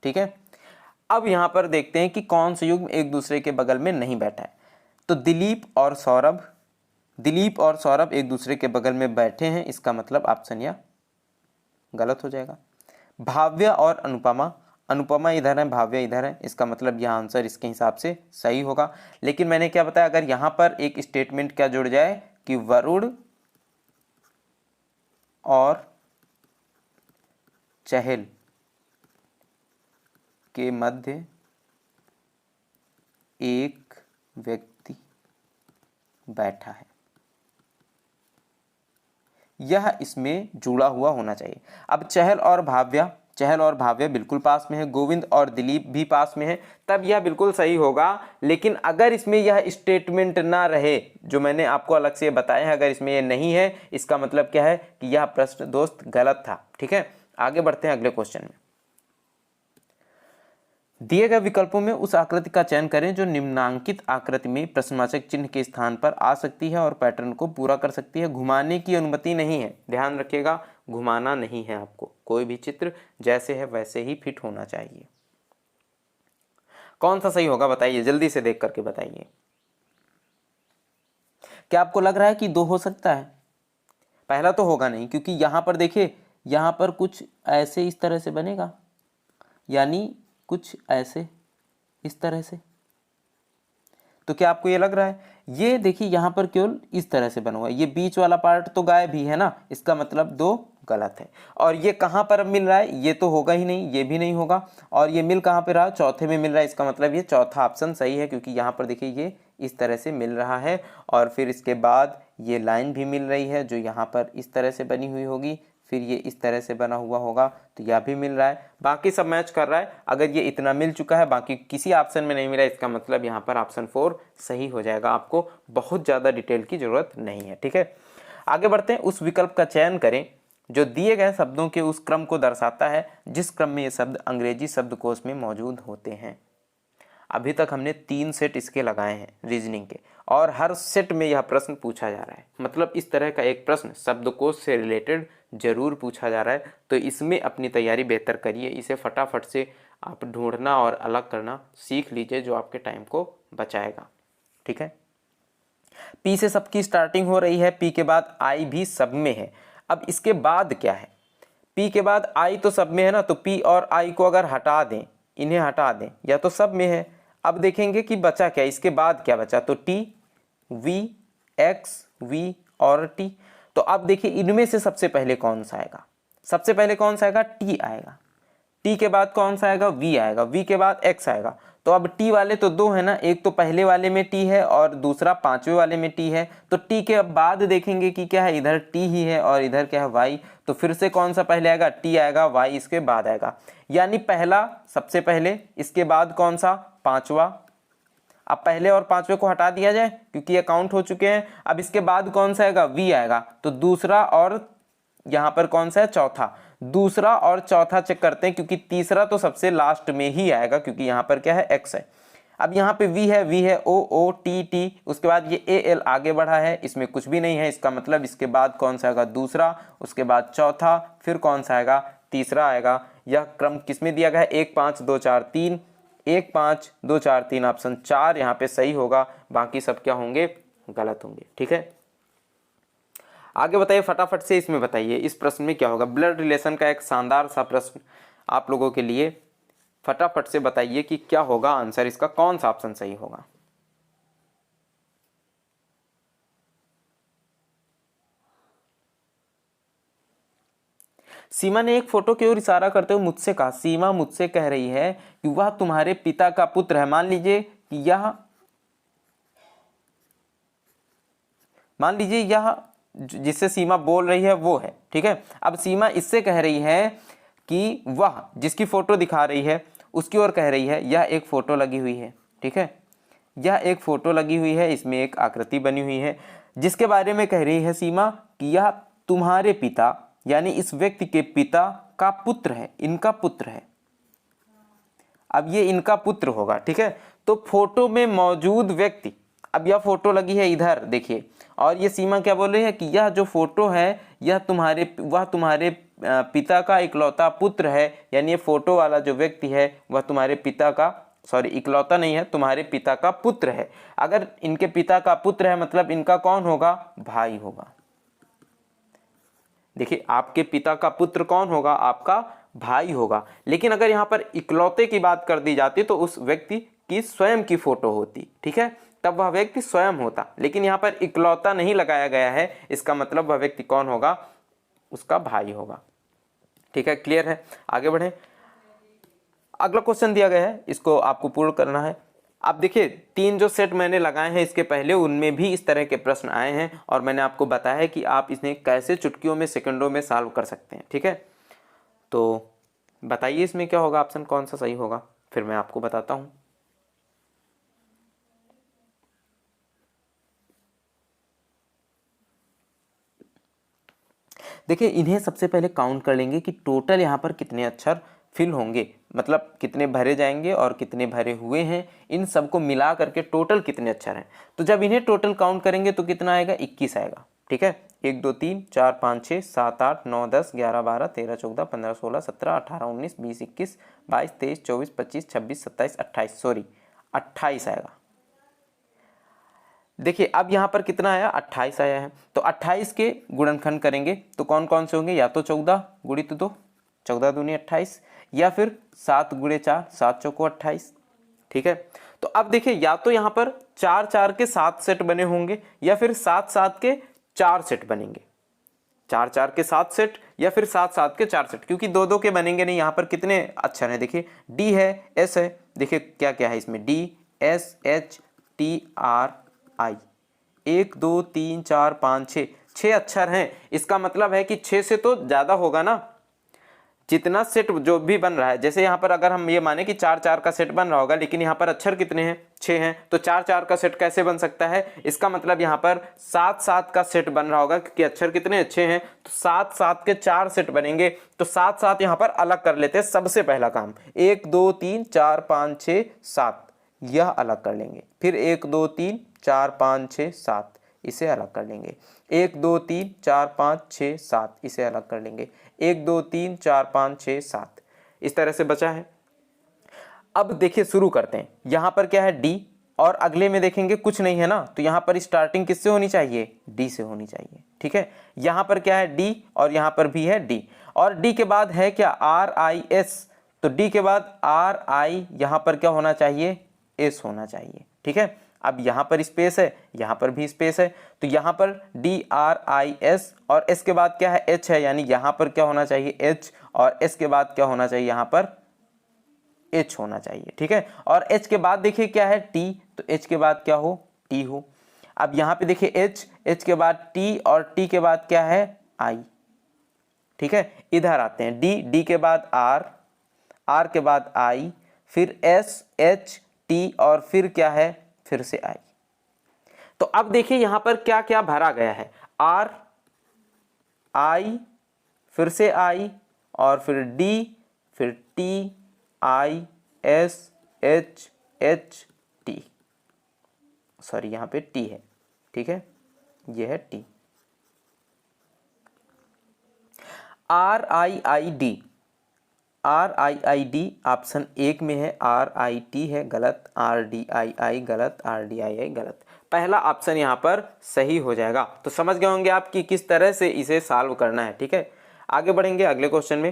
ठीक है, अब यहां पर देखते हैं कि कौन सा युग्म एक दूसरे के बगल में नहीं बैठा है। तो दिलीप और सौरभ एक दूसरे के बगल में बैठे हैं, इसका मतलब ऑप्शन या गलत हो जाएगा। भाव्या और अनुपमा इधर है, भाव्या इधर है, इसका मतलब यह आंसर इसके हिसाब से सही होगा। लेकिन मैंने क्या बताया, अगर यहां पर एक स्टेटमेंट क्या जुड़ जाए कि वरुण और चहल के मध्य एक व्यक्ति बैठा है, यह इसमें जुड़ा हुआ होना चाहिए। अब चहल और भाव्या बिल्कुल पास में है, गोविंद और दिलीप भी पास में है, तब यह बिल्कुल सही होगा। लेकिन अगर इसमें यह स्टेटमेंट ना रहे जो मैंने आपको अलग से बताया है, अगर इसमें यह नहीं है, इसका मतलब क्या है कि यह प्रश्न दोस्त गलत था। ठीक है, आगे बढ़ते हैं अगले क्वेश्चन में। दिए गए विकल्पों में उस आकृति का चयन करें जो निम्नांकित आकृति में प्रश्नवाचक चिन्ह के स्थान पर आ सकती है और पैटर्न को पूरा कर सकती है। घुमाने की अनुमति नहीं है, ध्यान रखिएगा, घुमाना नहीं है आपको। कोई भी चित्र जैसे है वैसे ही फिट होना चाहिए। कौन सा सही होगा बताइए, जल्दी से देख करके बताइए। क्या आपको लग रहा है कि 2 हो सकता है? पहला तो होगा नहीं, क्योंकि यहां पर देखिए, यहां पर कुछ ऐसे इस तरह से बनेगा, यानी कुछ ऐसे इस तरह से। तो क्या आपको ये लग रहा है? ये देखिए यहां पर केवल इस तरह से बना हुआ है, ये बीच वाला पार्ट तो गायब ही है ना, इसका मतलब 2 गलत है। और ये कहां पर अब मिल रहा है? ये तो होगा ही नहीं, ये भी नहीं होगा। और ये मिल कहां पे रहा? चौथे में मिल रहा है, इसका मतलब ये चौथा ऑप्शन सही है, क्योंकि यहां पर देखिए ये इस तरह से मिल रहा है और फिर इसके बाद ये लाइन भी मिल रही है जो यहाँ पर इस तरह से बनी हुई होगी, फिर ये इस तरह से बना हुआ होगा, तो यह भी मिल रहा है, बाकी सब मैच कर रहा है। अगर ये इतना मिल चुका है, बाकी किसी ऑप्शन में नहीं मिला, इसका मतलब यहाँ पर ऑप्शन 4 सही हो जाएगा। आपको बहुत ज़्यादा डिटेल की जरूरत नहीं है। ठीक है, आगे बढ़ते हैं। उस विकल्प का चयन करें जो दिए गए शब्दों के उस क्रम को दर्शाता है जिस क्रम में ये शब्द अंग्रेजी शब्दकोश में मौजूद होते हैं। अभी तक हमने 3 सेट इसके लगाए हैं रीजनिंग के, और हर सेट में यह प्रश्न पूछा जा रहा है। मतलब इस तरह का एक प्रश्न शब्दकोश से रिलेटेड जरूर पूछा जा रहा है, तो इसमें अपनी तैयारी बेहतर करिए। इसे फटाफट से आप ढूंढना और अलग करना सीख लीजिए, जो आपके टाइम को बचाएगा। ठीक है, पी से सबकी स्टार्टिंग हो रही है, पी के बाद आई भी सब में है। अब इसके बाद क्या है? पी के बाद आई तो सब में है ना, तो पी और आई को अगर हटा दें, इन्हें हटा दें, या तो सब में है। अब देखेंगे कि बचा क्या, इसके बाद क्या बचा, तो टी, वी, एक्स, वी और टी। तो अब देखिए इनमें से सबसे पहले कौन सा आएगा? सबसे पहले कौन सा आएगा? टी आएगा। टी के बाद कौन सा आएगा? वी आएगा। वी के बाद एक्स आएगा। तो अब टी वाले तो 2 है ना, एक तो पहले वाले में टी है और दूसरा 5वें वाले में टी है। तो टी के बाद देखेंगे कि क्या है, इधर टी ही है और इधर क्या है, वाई। तो फिर से कौन सा पहले आएगा? टी आएगा, वाई इसके बाद आएगा। यानी पहला सबसे पहले, इसके बाद कौन सा? 5वां। अब पहले और 5वें को हटा दिया जाए क्योंकि ये काउंट हो चुके हैं। अब इसके बाद कौन सा आएगा? वी आएगा। तो दूसरा और यहाँ पर कौन सा है? चौथा। दूसरा और चौथा चेक करते हैं, क्योंकि तीसरा तो सबसे लास्ट में ही आएगा, क्योंकि यहाँ पर क्या है? एक्स है। अब यहाँ पे वी है, ओ ओ टी टी, उसके बाद ये ए एल आगे बढ़ा है, इसमें कुछ भी नहीं है, इसका मतलब इसके बाद कौन सा आएगा? दूसरा, उसके बाद चौथा, फिर कौन सा आएगा? तीसरा आएगा। यह क्रम किसमें दिया गया है? 1 5 2 4 3, 1 5 2 4 3, ऑप्शन 4 यहाँ पे सही होगा, बाकी सब क्या होंगे? गलत होंगे। ठीक है, आगे बताइए फटाफट से, इसमें बताइए इस प्रश्न में क्या होगा। ब्लड रिलेशन का एक शानदार सा प्रश्न आप लोगों के लिए, फटाफट से बताइए कि क्या होगा आंसर इसका, कौन सा ऑप्शन सही होगा। सीमा ने एक फोटो की ओर इशारा करते हुए मुझसे कहा, सीमा मुझसे कह रही है कि वह तुम्हारे पिता का पुत्र है। मान लीजिए यह जिससे सीमा बोल रही है वो है। ठीक है, अब सीमा इससे कह रही है कि वह जिसकी फोटो दिखा रही है उसकी ओर कह रही है, यह एक फोटो लगी हुई है। ठीक है, यह एक फोटो लगी हुई है, इसमें एक आकृति बनी हुई है। जिसके बारे में कह रही है सीमा कि यह तुम्हारे पिता यानी इस व्यक्ति के पिता का पुत्र है, इनका पुत्र है। अब ये इनका पुत्र होगा, ठीक है। तो फोटो में मौजूद व्यक्ति, अब यह फोटो लगी है इधर देखिए, और ये सीमा क्या बोल रही है कि यह जो फोटो है वह तुम्हारे पिता का इकलौता पुत्र है, यानी ये फोटो वाला जो व्यक्ति है वह तुम्हारे पिता का, सॉरी इकलौता नहीं है, तुम्हारे पिता का पुत्र है। अगर इनके पिता का पुत्र है मतलब इनका कौन होगा, भाई होगा। देखिए आपके पिता का पुत्र कौन होगा, आपका भाई होगा। लेकिन अगर यहाँ पर इकलौते की बात कर दी जाती तो उस व्यक्ति की स्वयं की फोटो होती, ठीक है, तब वह व्यक्ति स्वयं होता। लेकिन यहाँ पर इकलौता नहीं लगाया गया है, इसका मतलब वह व्यक्ति कौन होगा, उसका भाई होगा। ठीक है, क्लियर है। आगे बढ़े, अगला क्वेश्चन दिया गया है, इसको आपको पूर्ण करना है। अब देखिए 3 जो सेट मैंने लगाए हैं इसके पहले, उनमें भी इस तरह के प्रश्न आए हैं और मैंने आपको बताया है कि आप इन्हें कैसे चुटकियों में सेकंडों में सॉल्व कर सकते हैं। ठीक है, तो बताइए इसमें क्या होगा, ऑप्शन कौन सा सही होगा, फिर मैं आपको बताता हूं। देखिए इन्हें सबसे पहले काउंट कर लेंगे कि टोटल यहाँ पर कितने अक्षर फिल होंगे, मतलब कितने भरे जाएंगे और कितने भरे हुए हैं, इन सबको मिला करके टोटल कितने अक्षर हैं। तो जब इन्हें टोटल काउंट करेंगे तो कितना आएगा, 21 आएगा। ठीक है, 1 2 3 4 5 6 7 8 9 10 11 12 13 14 15 16 17 18 19 20 21 22 23 24 25 26 27 28, सॉरी 28 आएगा। देखिए अब यहाँ पर कितना आया, 28 आया है। तो 28 के गुणनखंड करेंगे तो कौन कौन से होंगे, या तो 14 गुणित 2 14 दूनी 28, या फिर 7 गुणे 4 7 चौको 28। ठीक है, तो अब देखिए या तो यहाँ पर 4 4 के 7 सेट बने होंगे या फिर 7 7 के 4 सेट बनेंगे, 4 4 के 7 सेट या फिर 7 7 के 4 सेट, क्योंकि 2 2 के बनेंगे नहीं। यहाँ पर कितने अक्षर हैं, देखिए डी है, एस है, देखिए क्या क्या है इसमें, D S H T R आई, 1 2 3 4 5 6 6 अक्षर हैं। इसका मतलब है कि 6 से तो ज़्यादा होगा ना, जितना सेट जो भी बन रहा है। जैसे यहाँ पर अगर हम ये माने कि 4 4 का सेट बन रहा होगा, लेकिन यहाँ पर अक्षर कितने हैं, 6 हैं, तो 4 4 का सेट कैसे बन सकता है, इसका मतलब यहाँ पर 7 7 का सेट बन रहा होगा, क्योंकि अक्षर कितने अच्छे हैं, तो 7 7 के 4 सेट बनेंगे। तो 7 7 यहाँ पर अलग कर लेते हैं, सबसे पहला काम 1 2 3 4 5 6 7 यह अलग कर लेंगे, फिर 1 2 3 4 5 6 7 इसे अलग कर लेंगे, 1 2 3 4 5 6 7 इसे अलग कर लेंगे, 1 2 3 4 5 6 7 इस तरह से बचा है। अब देखिए शुरू करते हैं, यहां पर क्या है डी, और अगले में देखेंगे कुछ नहीं है ना, तो यहां पर स्टार्टिंग किससे होनी चाहिए, डी से होनी चाहिए। ठीक है, यहां पर क्या है डी और यहां पर भी है डी, और डी के बाद है क्या आर आई एस, तो डी के बाद आर आई यहां पर क्या होना चाहिए, एस होना चाहिए। ठीक है, अब यहां पर स्पेस है, यहां पर भी स्पेस है, तो यहां पर डी आर आई एस और एस के बाद क्या है एच है, यानी यहां पर क्या होना चाहिए एच, और एस के बाद क्या होना चाहिए, यहां पर एच होना चाहिए। ठीक है, और एच के बाद देखिए क्या है टी, तो एच के बाद क्या हो, टी हो। अब यहां पे देखिए एच, एच के बाद टी और टी के बाद क्या है आई। ठीक है, इधर आते हैं डी, डी के बाद आर, आर के बाद आई, फिर एस एच टी और फिर क्या है, फिर से आई। तो अब देखिए यहां पर क्या क्या भरा गया है, आर आई फिर से आई और फिर डी फिर T I S H H T, sorry यहां पे टी है। ठीक है, ये है T, are I I D, are I I D option 1 में है, आर आई टी है गलत, आर डी आई आई गलत, आर डी आई आई गलत, पहला ऑप्शन यहाँ पर सही हो जाएगा। तो समझ गए होंगे आप कि किस तरह से इसे सॉल्व करना है। ठीक है, आगे बढ़ेंगे अगले क्वेश्चन में।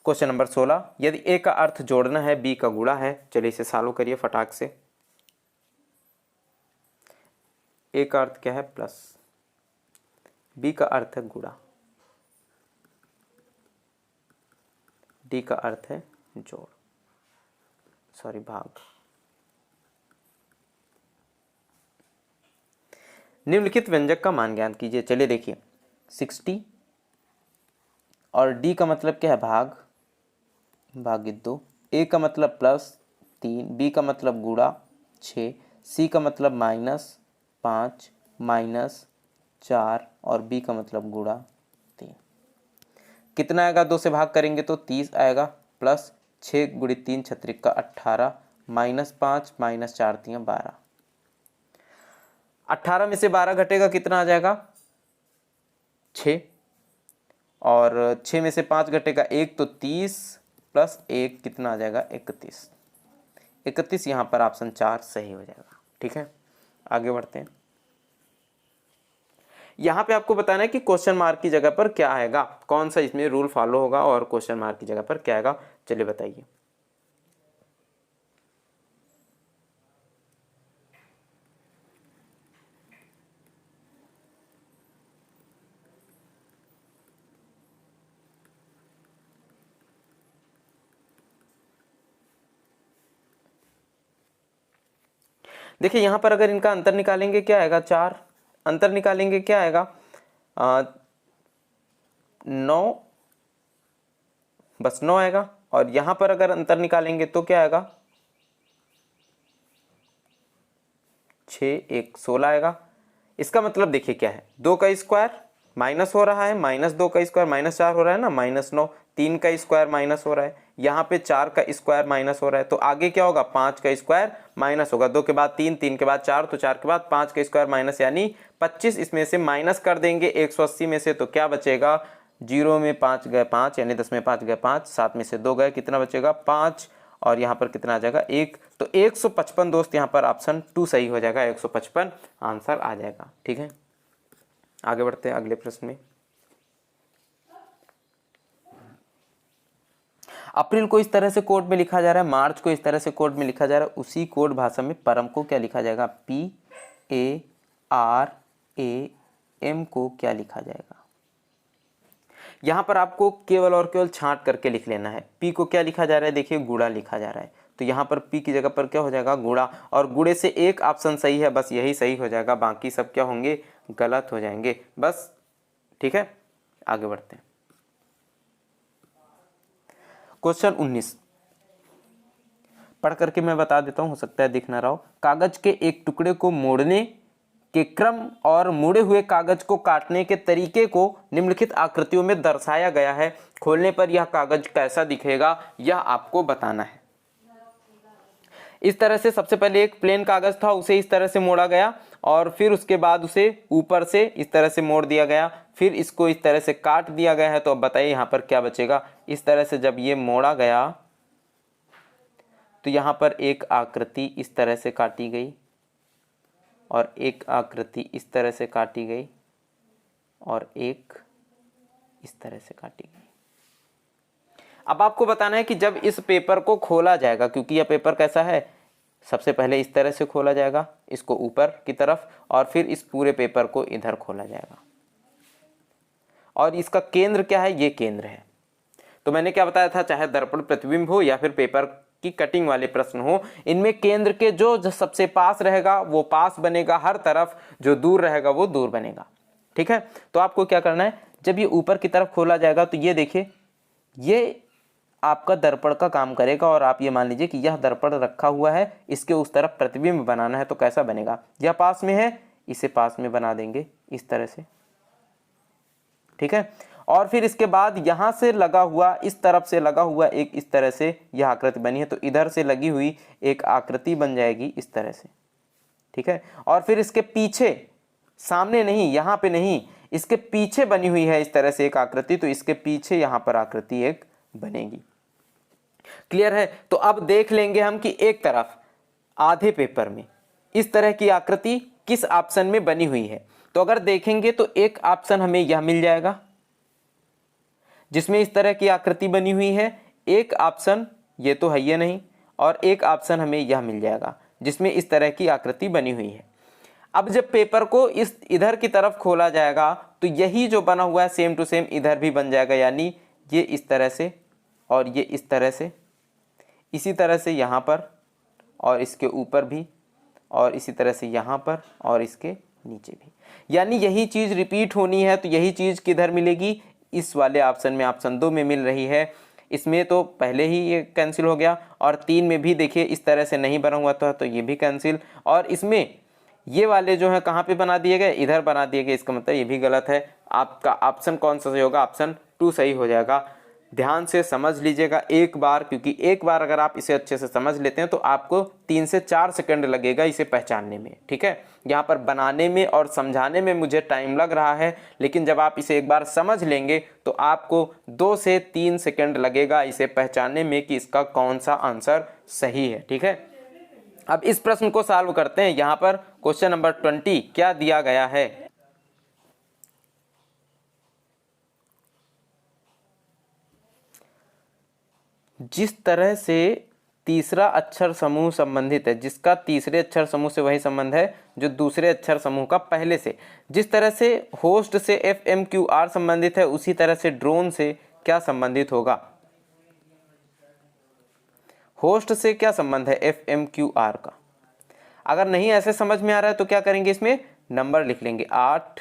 क्वेश्चन नंबर 16, यदि ए का अर्थ जोड़ना है बी का गुणा है, चलिए इसे सॉल्व करिए फटाक से। ए का अर्थ क्या है प्लस, बी का अर्थ है गुणा, डी का अर्थ है जोड़, सॉरी भाग। निम्नलिखित व्यंजक का मान ज्ञात कीजिए। चलिए देखिए 60 और डी का मतलब क्या है भाग, भागित 2, ए का मतलब प्लस 3, बी का मतलब गुणा 6, सी का मतलब -5, -4 और b का मतलब गुणा 3। कितना आएगा, 2 से भाग करेंगे तो 30 आएगा, प्लस 6 × 3 छत्रिक का 18, -5 -4 3 12। 18 में से 12 घटेगा कितना आ जाएगा 6, और 6 में से 5 घटेगा 1 तो 30 प्लस 1 कितना आ जाएगा 31। 31 यहाँ पर ऑप्शन 4 सही हो जाएगा। ठीक है, आगे बढ़ते हैं। यहाँ पे आपको बताना है कि क्वेश्चन मार्क की जगह पर क्या आएगा, कौन सा इसमें रूल फॉलो होगा और क्वेश्चन मार्क की जगह पर क्या आएगा। चलिए बताइए। देखिए यहाँ पर अगर इनका अंतर निकालेंगे क्या आएगा 4, अंतर निकालेंगे क्या आएगा 9, बस 9 आएगा। और यहाँ पर अगर अंतर निकालेंगे तो क्या आएगा 6 1 16 आएगा। इसका मतलब देखिए क्या है, 2 का स्क्वायर माइनस हो रहा है, -2 का स्क्वायर -4 हो रहा है ना, -9, 3 का स्क्वायर माइनस हो रहा है, यहाँ पे 4 का स्क्वायर माइनस हो रहा है, तो आगे क्या होगा 5 का स्क्वायर माइनस होगा, 2 के बाद 3, 3 के बाद 4, तो 4 के बाद 5 का स्क्वायर माइनस यानी 25। इसमें से माइनस कर देंगे 180 में से, तो क्या बचेगा 0 में 5 गए 5 यानी 10 में 5 गए 5, 7 में से 2 गए, कितना बचेगा 5, और यहाँ पर कितना आ जाएगा 1, तो 155 दोस्त यहाँ पर ऑप्शन 2 सही हो जाएगा, 155 आंसर आ जाएगा। ठीक है, आगे बढ़ते हैं अगले प्रश्न में। अप्रैल को इस तरह से कोड में लिखा जा रहा है, मार्च को इस तरह से कोड में लिखा जा रहा है, उसी कोड भाषा में परम को क्या लिखा जाएगा, PARAM को क्या लिखा जाएगा। यहाँ पर आपको केवल और केवल छांट करके लिख लेना है। P को क्या लिखा जा रहा है, देखिए गुणा लिखा जा रहा है, तो यहाँ पर P की जगह पर क्या हो जाएगा गुणा, और गुणे से एक ऑप्शन सही है, बस यही सही हो जाएगा, बाकी सब क्या होंगे गलत हो जाएंगे बस। ठीक है, आगे बढ़ते हैं। क्वेश्चन 19 पढ़ करके मैं बता देता हूं, हो सकता है दिख ना रहा हो। कागज के एक टुकड़े को मोड़ने के क्रम और मुड़े हुए कागज को काटने के तरीके को निम्नलिखित आकृतियों में दर्शाया गया है। खोलने पर यह कागज कैसा दिखेगा यह आपको बताना है। इस तरह से सबसे पहले एक प्लेन कागज था, उसे इस तरह से मोड़ा गया, और फिर उसके बाद उसे ऊपर से इस तरह से मोड़ दिया गया, फिर इसको इस तरह से काट दिया गया है। तो अब बताइए यहाँ पर क्या बचेगा। इस तरह से जब ये मोड़ा गया तो यहाँ पर एक आकृति इस तरह से काटी गई, और एक आकृति इस तरह से काटी गई, और एक इस तरह से काटी गई। अब आपको बताना है कि जब इस पेपर को खोला जाएगा, क्योंकि यह पेपर कैसा है, सबसे पहले इस तरह से खोला जाएगा इसको ऊपर की तरफ, और फिर इस पूरे पेपर को इधर खोला जाएगा, और इसका केंद्र क्या है, ये केंद्र है। तो मैंने क्या बताया था, चाहे दर्पण प्रतिबिंब हो या फिर पेपर की कटिंग वाले प्रश्न हो, इनमें केंद्र के जो सबसे पास रहेगा वो पास बनेगा हर तरफ, जो दूर रहेगा वो दूर बनेगा। ठीक है, तो आपको क्या करना है, जब ये ऊपर की तरफ खोला जाएगा तो ये देखिए ये आपका दर्पण का काम करेगा, और आप ये मान लीजिए कि यह दर्पण रखा हुआ है, इसके उस तरफ प्रतिबिंब बनाना है, तो कैसा बनेगा, यह पास में है इसे पास में बना देंगे इस तरह से। ठीक है, और फिर इसके बाद यहां से लगा हुआ, इस तरफ से लगा हुआ एक इस तरह से यह आकृति बनी है, तो इधर से लगी हुई एक आकृति बन जाएगी इस तरह से। ठीक है, और फिर इसके पीछे, सामने नहीं, यहां पे नहीं, इसके पीछे बनी हुई है इस तरह से एक आकृति, तो इसके पीछे यहां पर आकृति एक बनेगी। क्लियर है। तो अब देख लेंगे हम कि एक तरफ आधे पेपर में इस तरह की आकृति किस ऑप्शन में बनी हुई है। तो अगर देखेंगे तो एक ऑप्शन हमें यह मिल जाएगा जिसमें इस तरह की आकृति बनी हुई है, एक ऑप्शन ये तो है ये नहीं, और एक ऑप्शन हमें यह मिल जाएगा जिसमें इस तरह की आकृति बनी हुई है। अब जब पेपर को इस इधर की तरफ खोला जाएगा तो यही जो बना हुआ है सेम टू सेम इधर भी बन जाएगा, यानी ये इस तरह से और ये इस तरह से, इसी तरह से यहाँ पर और इसके ऊपर भी, और इसी तरह से यहाँ पर और इसके नीचे भी, यानी यही चीज़ रिपीट होनी है। तो यही चीज़ किधर मिलेगी, इस वाले ऑप्शन में, ऑप्शन 2 में मिल रही है। इसमें तो पहले ही ये कैंसिल हो गया, और 3 में भी देखिए इस तरह से नहीं बना हुआ था तो ये भी कैंसिल, और इसमें ये वाले जो है कहाँ पे बना दिए गए, इधर बना दिए गए, इसका मतलब ये भी गलत है। आपका ऑप्शन कौन सा सही होगा, ऑप्शन 2 सही हो जाएगा। ध्यान से समझ लीजिएगा एक बार, क्योंकि एक बार अगर आप इसे अच्छे से समझ लेते हैं तो आपको 3 से 4 सेकंड लगेगा इसे पहचानने में, ठीक है। यहाँ पर बनाने में और समझाने में मुझे टाइम लग रहा है, लेकिन जब आप इसे एक बार समझ लेंगे तो आपको 2 से 3 सेकंड लगेगा इसे पहचानने में कि इसका कौन सा आंसर सही है, ठीक है। अब इस प्रश्न को सॉल्व करते हैं। यहाँ पर क्वेश्चन नंबर 20 क्या दिया गया है। जिस तरह से तीसरा अक्षर समूह संबंधित है, जिसका तीसरे अक्षर समूह से वही संबंध है जो दूसरे अक्षर समूह का पहले से। जिस तरह से होस्ट से FMQR संबंधित है, उसी तरह से ड्रोन से क्या संबंधित होगा। होस्ट से क्या संबंध है FMQR का। अगर नहीं ऐसे समझ में आ रहा है तो क्या करेंगे, इसमें नंबर लिख लेंगे 8,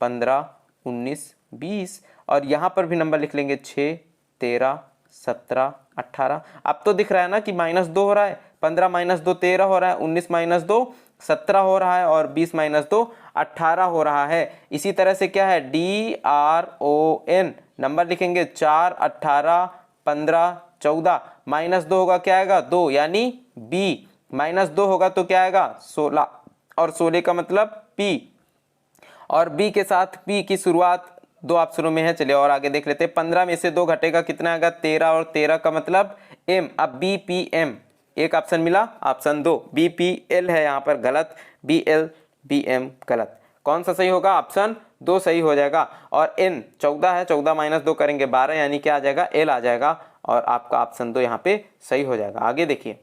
15, 19, 20 और यहाँ पर भी नंबर लिख लेंगे 6, 13, 17, 18। अब तो दिख रहा है ना कि -2 हो रहा है, 15 - 2 13 हो रहा है, 19 - 2 17 हो रहा है और 20 - 2 18 हो रहा है। इसी तरह से क्या है DRON, नंबर लिखेंगे 4, 18, 15, 14, -2 होगा क्या आएगा 2, यानी B, -2 होगा तो क्या आएगा 16 और 16 का मतलब P, और B के साथ P की शुरुआत 2 ऑप्शनों में है। चलिए और आगे देख लेते हैं। 15 में से 2 घटेगा कितना आएगा 13 और 13 का मतलब M। अब BPM एक ऑप्शन मिला, ऑप्शन 2 BPL है यहाँ पर गलत, BL BM गलत। कौन सा सही होगा, ऑप्शन 2 सही हो जाएगा। और N 14 है, 14 - 2 करेंगे 12, यानी क्या आ जाएगा L आ जाएगा और आपका ऑप्शन 2 यहाँ पे सही हो जाएगा। आगे देखिए,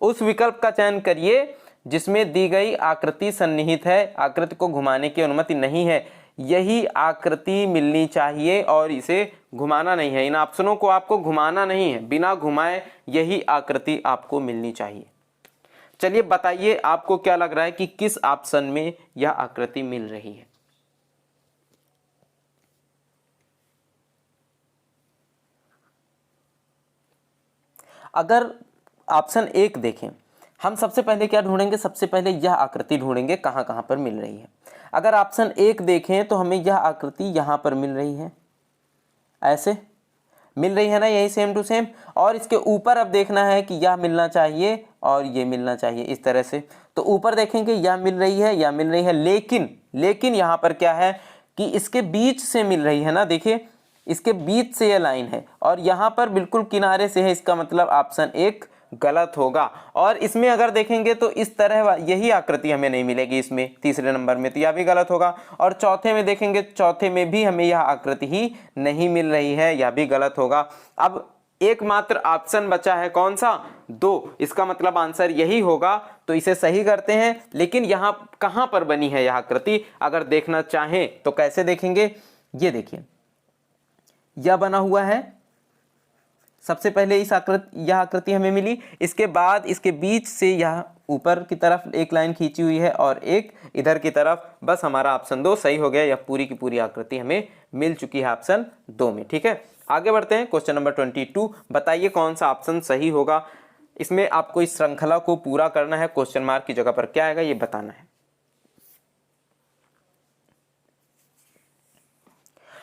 उस विकल्प का चयन करिए जिसमें दी गई आकृति सन्निहित है, आकृति को घुमाने की अनुमति नहीं है। यही आकृति मिलनी चाहिए और इसे घुमाना नहीं है। इन ऑप्शनों को आपको घुमाना नहीं है, बिना घुमाए यही आकृति आपको मिलनी चाहिए। चलिए बताइए आपको क्या लग रहा है कि किस ऑप्शन में यह आकृति मिल रही है। अगर ऑप्शन 1 देखें, हम सबसे पहले क्या ढूंढेंगे, सबसे पहले यह आकृति ढूंढेंगे कहां कहां पर मिल रही है। अगर ऑप्शन 1 देखें तो हमें यह आकृति यहां पर मिल रही है, ऐसे मिल रही है ना, यही सेम टू सेम। और इसके ऊपर अब देखना है कि यह मिलना चाहिए और ये मिलना चाहिए, इस तरह से। तो ऊपर देखेंगे यह मिल रही है, यह मिल रही है, लेकिन यहाँ पर क्या है कि इसके बीच से मिल रही है ना, देखिए इसके बीच से यह लाइन है और यहाँ पर बिल्कुल किनारे से है, इसका मतलब ऑप्शन 1 गलत होगा। और इसमें अगर देखेंगे तो इस तरह यही आकृति हमें नहीं मिलेगी इसमें, तीसरे नंबर में, तो यह भी गलत होगा। और चौथे में देखेंगे, चौथे में भी हमें यह आकृति ही नहीं मिल रही है, यह भी गलत होगा। अब एकमात्र ऑप्शन बचा है कौन सा, 2, इसका मतलब आंसर यही होगा, तो इसे सही करते हैं। लेकिन यहाँ कहाँ पर बनी है यह आकृति, अगर देखना चाहें तो कैसे देखेंगे, ये देखिए यह बना हुआ है। सबसे पहले यह आकृति हमें मिली, इसके बाद इसके बीच से यह ऊपर की तरफ एक लाइन खींची हुई है और एक इधर की तरफ, बस हमारा ऑप्शन 2 सही हो गया। यह पूरी की पूरी आकृति हमें मिल चुकी है ऑप्शन 2 में, ठीक है। आगे बढ़ते हैं, क्वेश्चन नंबर 22, बताइए कौन सा ऑप्शन सही होगा। इसमें आपको इस श्रृंखला को पूरा करना है, क्वेश्चन मार्क की जगह पर क्या आएगा ये बताना है।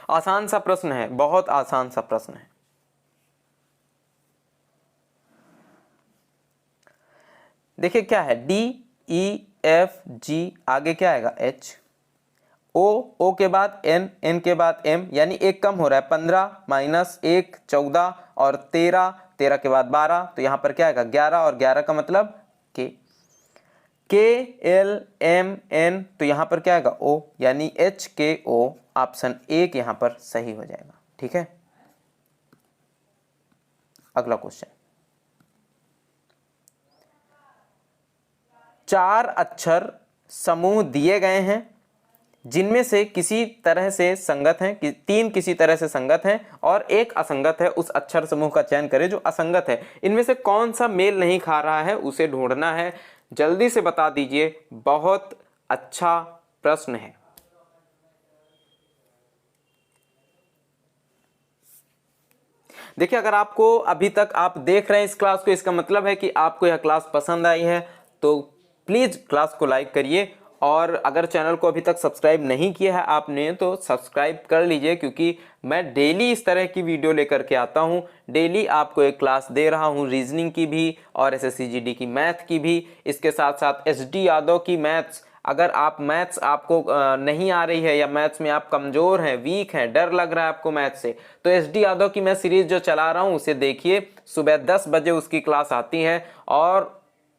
आसान सा प्रश्न है, बहुत आसान सा प्रश्न है। देखिए क्या है, DEFG, आगे क्या आएगा H, O के बाद N, N के बाद M, यानी एक कम हो रहा है, 15 - 1 14 और 13, 13 के बाद 12, तो यहाँ पर क्या आएगा 11 और 11 का मतलब K, KLMN, तो यहाँ पर क्या आएगा O, यानी HKO, ऑप्शन 1 यहाँ पर सही हो जाएगा, ठीक है। अगला क्वेश्चन, 4 अक्षर समूह दिए गए हैं जिनमें से किसी तरह से संगत हैं, 3 किसी तरह से संगत हैं और 1 असंगत है। उस अक्षर समूह का चयन करें जो असंगत है। इनमें से कौन सा मेल नहीं खा रहा है उसे ढूंढना है, जल्दी से बता दीजिए। बहुत अच्छा प्रश्न है। देखिए अगर आपको अभी तक आप देख रहे हैं इस क्लास को, इसका मतलब है कि आपको यह क्लास पसंद आई है। तो प्लीज़ क्लास को लाइक करिए और अगर चैनल को अभी तक सब्सक्राइब नहीं किया है आपने तो सब्सक्राइब कर लीजिए, क्योंकि मैं डेली इस तरह की वीडियो लेकर के आता हूँ। डेली आपको एक क्लास दे रहा हूँ रीजनिंग की भी और एसएससी जीडी की मैथ की भी, इसके साथ साथ एसडी यादव की मैथ्स। अगर आप मैथ्स आपको नहीं आ रही है या मैथ्स में आप कमज़ोर हैं, वीक हैं, डर लग रहा है आपको मैथ्स से, तो एसडी यादव की मैं सीरीज़ जो चला रहा हूँ उसे देखिए। सुबह 10 बजे उसकी क्लास आती है और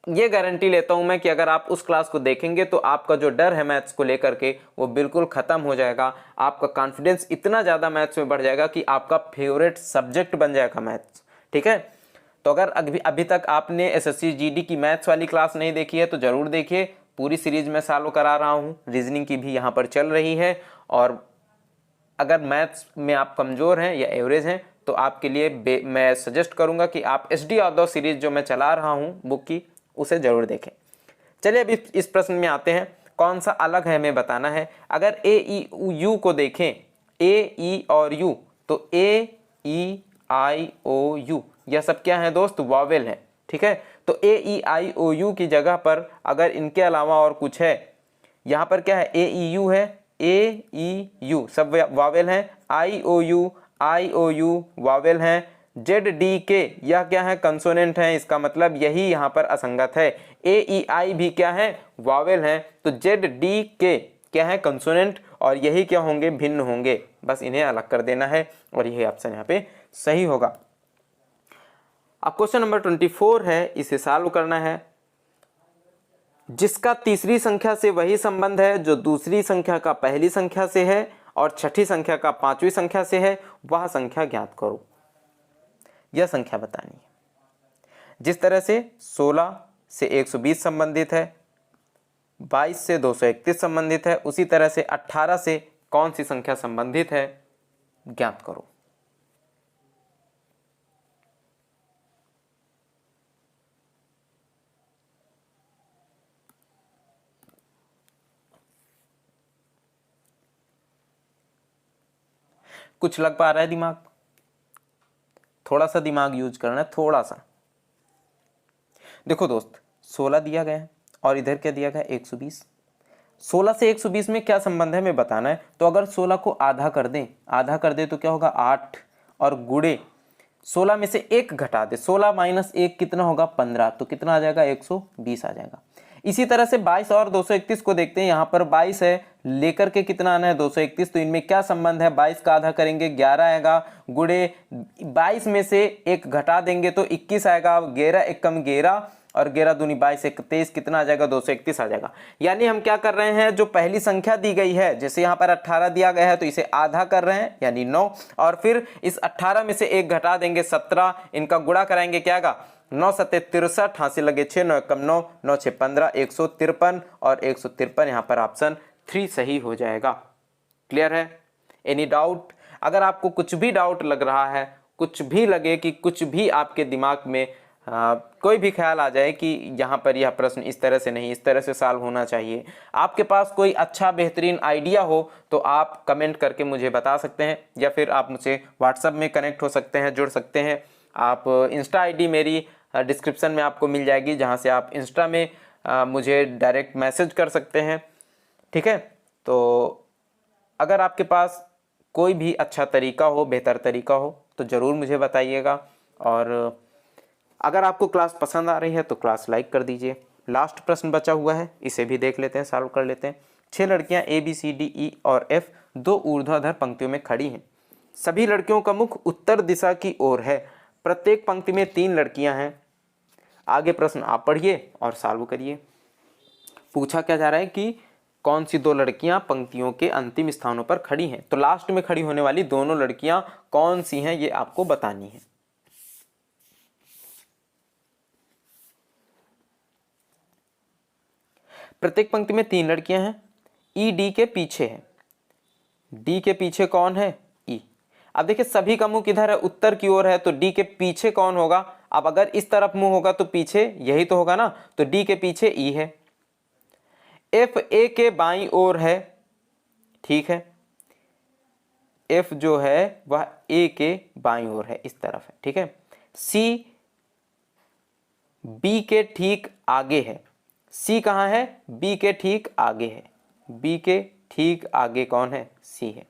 ये गारंटी लेता हूं मैं कि अगर आप उस क्लास को देखेंगे तो आपका जो डर है मैथ्स को लेकर के वो बिल्कुल ख़त्म हो जाएगा। आपका कॉन्फिडेंस इतना ज़्यादा मैथ्स में बढ़ जाएगा कि आपका फेवरेट सब्जेक्ट बन जाएगा मैथ्स। ठीक है, तो अगर अभी तक आपने एसएससी जीडी की मैथ्स वाली क्लास नहीं देखी है तो ज़रूर देखिए। पूरी सीरीज मैं फॉलो करा रहा हूँ, रीजनिंग की भी यहाँ पर चल रही है। और अगर मैथ्स में आप कमज़ोर हैं या एवरेज हैं तो आपके लिए मैं सजेस्ट करूँगा कि आप एसडी यादव सीरीज़ जो मैं चला रहा हूँ बुक की, उसे ज़रूर देखें। चलिए अभी इस प्रश्न में आते हैं, कौन सा अलग है हमें बताना है। अगर ए ई यू को देखें, ए ई और यू, तो ए ई आई ओ यू यह सब क्या है दोस्त, वॉवेल है। ठीक है, तो ए ई आई ओ यू की जगह पर अगर इनके अलावा और कुछ है, यहाँ पर क्या है, ए ई यू है, ए ई यू सब वॉवेल हैं, आई ओ यू वॉवेल हैं, जेड डी के यह क्या है, कंसोनेंट है। इसका मतलब यही यहाँ पर असंगत है। ए ई आई भी क्या है, वॉवेल हैं, तो जेड डी के क्या है, कंसोनेंट, और यही क्या होंगे, भिन्न होंगे। बस इन्हें अलग कर देना है और यही ऑप्शन यहाँ पे सही होगा। अब क्वेश्चन नंबर 24 है, इसे सॉल्व करना है। जिसका तीसरी संख्या से वही संबंध है जो दूसरी संख्या का पहली संख्या से है और छठी संख्या का पांचवी संख्या से है, वह संख्या ज्ञात करो। यह संख्या बतानी है। जिस तरह से 16 से 120 संबंधित है, 22 से 231 संबंधित है, उसी तरह से 18 से कौन सी संख्या संबंधित है, ज्ञात करो। कुछ लग पा रहा है दिमाग? थोड़ा सा दिमाग यूज करना है, थोड़ा सा। देखो दोस्त, 16 दिया गया है और इधर क्या दिया गया है, 120। 16 से 120 में क्या संबंध है हमें बताना है। तो अगर 16 को आधा कर दें तो क्या होगा, 8, और गुड़े 16 में से 1 घटा दे, 16 माइनस 1 कितना होगा, 15, तो कितना आ जाएगा, 120 आ जाएगा। इसी तरह से 22 और 231 को देखते हैं। यहाँ पर 22 है, लेकर के कितना आना है, 231, तो इनमें क्या संबंध है, 22 का आधा करेंगे 11 आएगा, गुड़े 22 में से 1 घटा देंगे तो 21 आएगा, 11 1 कम 11 और 11 दूनी 22 1 23, कितना आ जाएगा, 231 आ जाएगा। यानी हम क्या कर रहे हैं, जो पहली संख्या दी गई है, जैसे यहाँ पर 18 दिया गया है तो इसे आधा कर रहे हैं यानी 9, और फिर इस 18 में से 1 घटा देंगे 17, इनका गुणा कराएंगे, क्या आएगा, 9 सत्ते 63, हासिल लगे 6, 9 कम 9, 9 6 15, 153, और 153 यहाँ पर ऑप्शन 3 सही हो जाएगा। क्लियर है? Any doubt? अगर आपको कुछ भी डाउट लग रहा है, कुछ भी लगे कि कुछ भी आपके दिमाग में कोई भी ख्याल आ जाए कि यहाँ पर यह प्रश्न इस तरह से नहीं, इस तरह से सॉल्व होना चाहिए, आपके पास कोई अच्छा बेहतरीन आइडिया हो तो आप कमेंट करके मुझे बता सकते हैं, या फिर आप मुझसे व्हाट्सएप में कनेक्ट हो सकते हैं, जुड़ सकते हैं। आप इंस्टा आईडी मेरी डिस्क्रिप्शन में आपको मिल जाएगी, जहाँ से आप इंस्टा में मुझे डायरेक्ट मैसेज कर सकते हैं। ठीक है, तो अगर आपके पास कोई भी अच्छा तरीका हो, बेहतर तरीका हो, तो ज़रूर मुझे बताइएगा। और अगर आपको क्लास पसंद आ रही है तो क्लास लाइक कर दीजिए। लास्ट प्रश्न बचा हुआ है, इसे भी देख लेते हैं, सॉल्व कर लेते हैं। 6 लड़कियां A B C D E और एफ 2 ऊर्ध्वाधर पंक्तियों में खड़ी हैं। सभी लड़कियों का मुख उत्तर दिशा की ओर है। प्रत्येक पंक्ति में 3 लड़कियां हैं। आगे प्रश्न आप पढ़िए और सॉल्व करिए। पूछा क्या जा रहा है कि कौन सी 2 लड़कियां पंक्तियों के अंतिम स्थानों पर खड़ी हैं, तो लास्ट में खड़ी होने वाली दोनों लड़कियां कौन सी हैं ये आपको बतानी है। प्रत्येक पंक्ति में 3 लड़कियां हैं। ई डी के पीछे है। डी के पीछे कौन है, ई। अब देखिए सभी का मुंह किधर है, उत्तर की ओर है, तो डी के पीछे कौन होगा। अब अगर इस तरफ मुंह होगा तो पीछे यही तो होगा ना, तो डी के पीछे ई है। एफ ए के बाईं ओर है, ठीक है, एफ जो है वह ए के बाईं ओर है, इस तरफ है, ठीक है। सी बी के ठीक आगे है, सी कहाँ है? बी के ठीक आगे है। बी के ठीक आगे कौन है? सी है।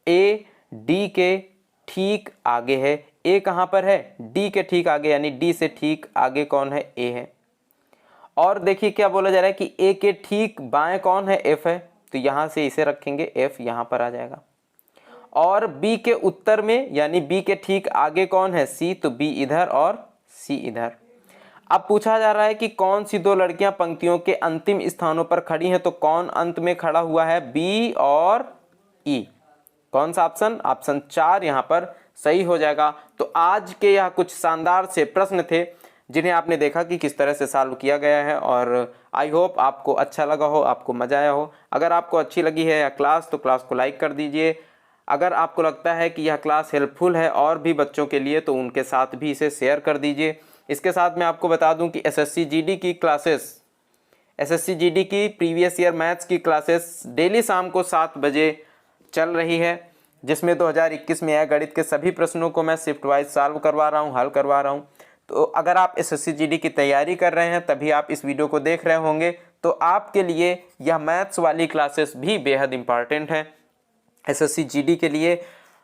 ए डी के ठीक आगे है। ए कहाँ पर है? डी के ठीक आगे, यानी डी से ठीक आगे कौन है? ए है। और देखिए क्या बोला जा रहा है कि ए के ठीक बाएं कौन है? एफ है। तो यहां से इसे रखेंगे, एफ यहां पर आ जाएगा। और बी के उत्तर में यानी बी के ठीक आगे कौन है? सी। तो बी इधर और सी इधर। अब पूछा जा रहा है कि कौन सी दो लड़कियां पंक्तियों के अंतिम स्थानों पर खड़ी हैं? तो कौन अंत में खड़ा हुआ है? बी और ई। कौन सा ऑप्शन? ऑप्शन 4 यहां पर सही हो जाएगा। तो आज के यह कुछ शानदार से प्रश्न थे जिन्हें आपने देखा कि किस तरह से सॉल्व किया गया है, और आई होप आपको अच्छा लगा हो, आपको मजा आया हो। अगर आपको अच्छी लगी है यह क्लास तो क्लास को लाइक कर दीजिए। अगर आपको लगता है कि यह क्लास हेल्पफुल है और भी बच्चों के लिए तो उनके साथ भी इसे शेयर कर दीजिए। इसके साथ मैं आपको बता दूं कि एसएससी जीडी की क्लासेस, एसएससी जीडी की प्रीवियस ईयर मैथ्स की क्लासेस डेली शाम को 7 बजे चल रही है, जिसमें 2021 में आए गणित के सभी प्रश्नों को मैं शिफ्ट वाइज सॉल्व करवा रहा हूँ, हल करवा रहा हूँ। तो अगर आप एसएससी जीडी की तैयारी कर रहे हैं तभी आप इस वीडियो को देख रहे होंगे, तो आपके लिए यह मैथ्स वाली क्लासेस भी बेहद इंपॉर्टेंट है। एसएससी जीडी के लिए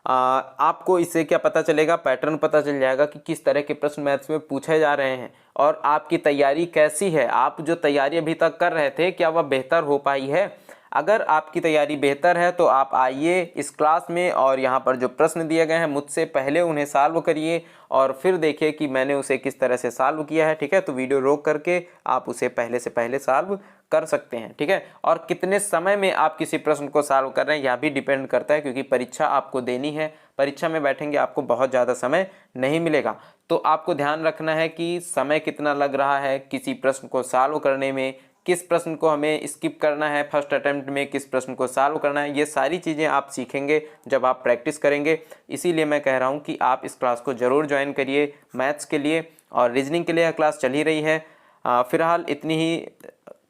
आपको इससे क्या पता चलेगा? पैटर्न पता चल जाएगा कि किस तरह के प्रश्न मैथ्स में पूछे जा रहे हैं और आपकी तैयारी कैसी है। आप जो तैयारी अभी तक कर रहे थे क्या वह बेहतर हो पाई है? अगर आपकी तैयारी बेहतर है तो आप आइए इस क्लास में और यहाँ पर जो प्रश्न दिए गए हैं मुझसे पहले उन्हें सॉल्व करिए और फिर देखिए कि मैंने उसे किस तरह से सॉल्व किया है। ठीक है, तो वीडियो रोक करके आप उसे पहले से पहले सॉल्व कर सकते हैं। ठीक है, और कितने समय में आप किसी प्रश्न को सॉल्व कर रहे हैं यह भी डिपेंड करता है, क्योंकि परीक्षा आपको देनी है। परीक्षा में बैठेंगे आपको बहुत ज़्यादा समय नहीं मिलेगा, तो आपको ध्यान रखना है कि समय कितना लग रहा है किसी प्रश्न को सॉल्व करने में, किस प्रश्न को हमें स्किप करना है फर्स्ट अटेम्प्ट में, किस प्रश्न को सॉल्व करना है। ये सारी चीज़ें आप सीखेंगे जब आप प्रैक्टिस करेंगे। इसीलिए मैं कह रहा हूँ कि आप इस क्लास को ज़रूर ज्वाइन करिए मैथ्स के लिए, और रीजनिंग के लिए यह क्लास चल ही रही है। फिलहाल इतनी ही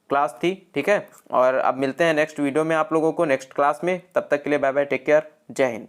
क्लास थी। ठीक है, और अब मिलते हैं नेक्स्ट वीडियो में आप लोगों को नेक्स्ट क्लास में। तब तक के लिए बाय बाय, टेक केयर, जय हिंद।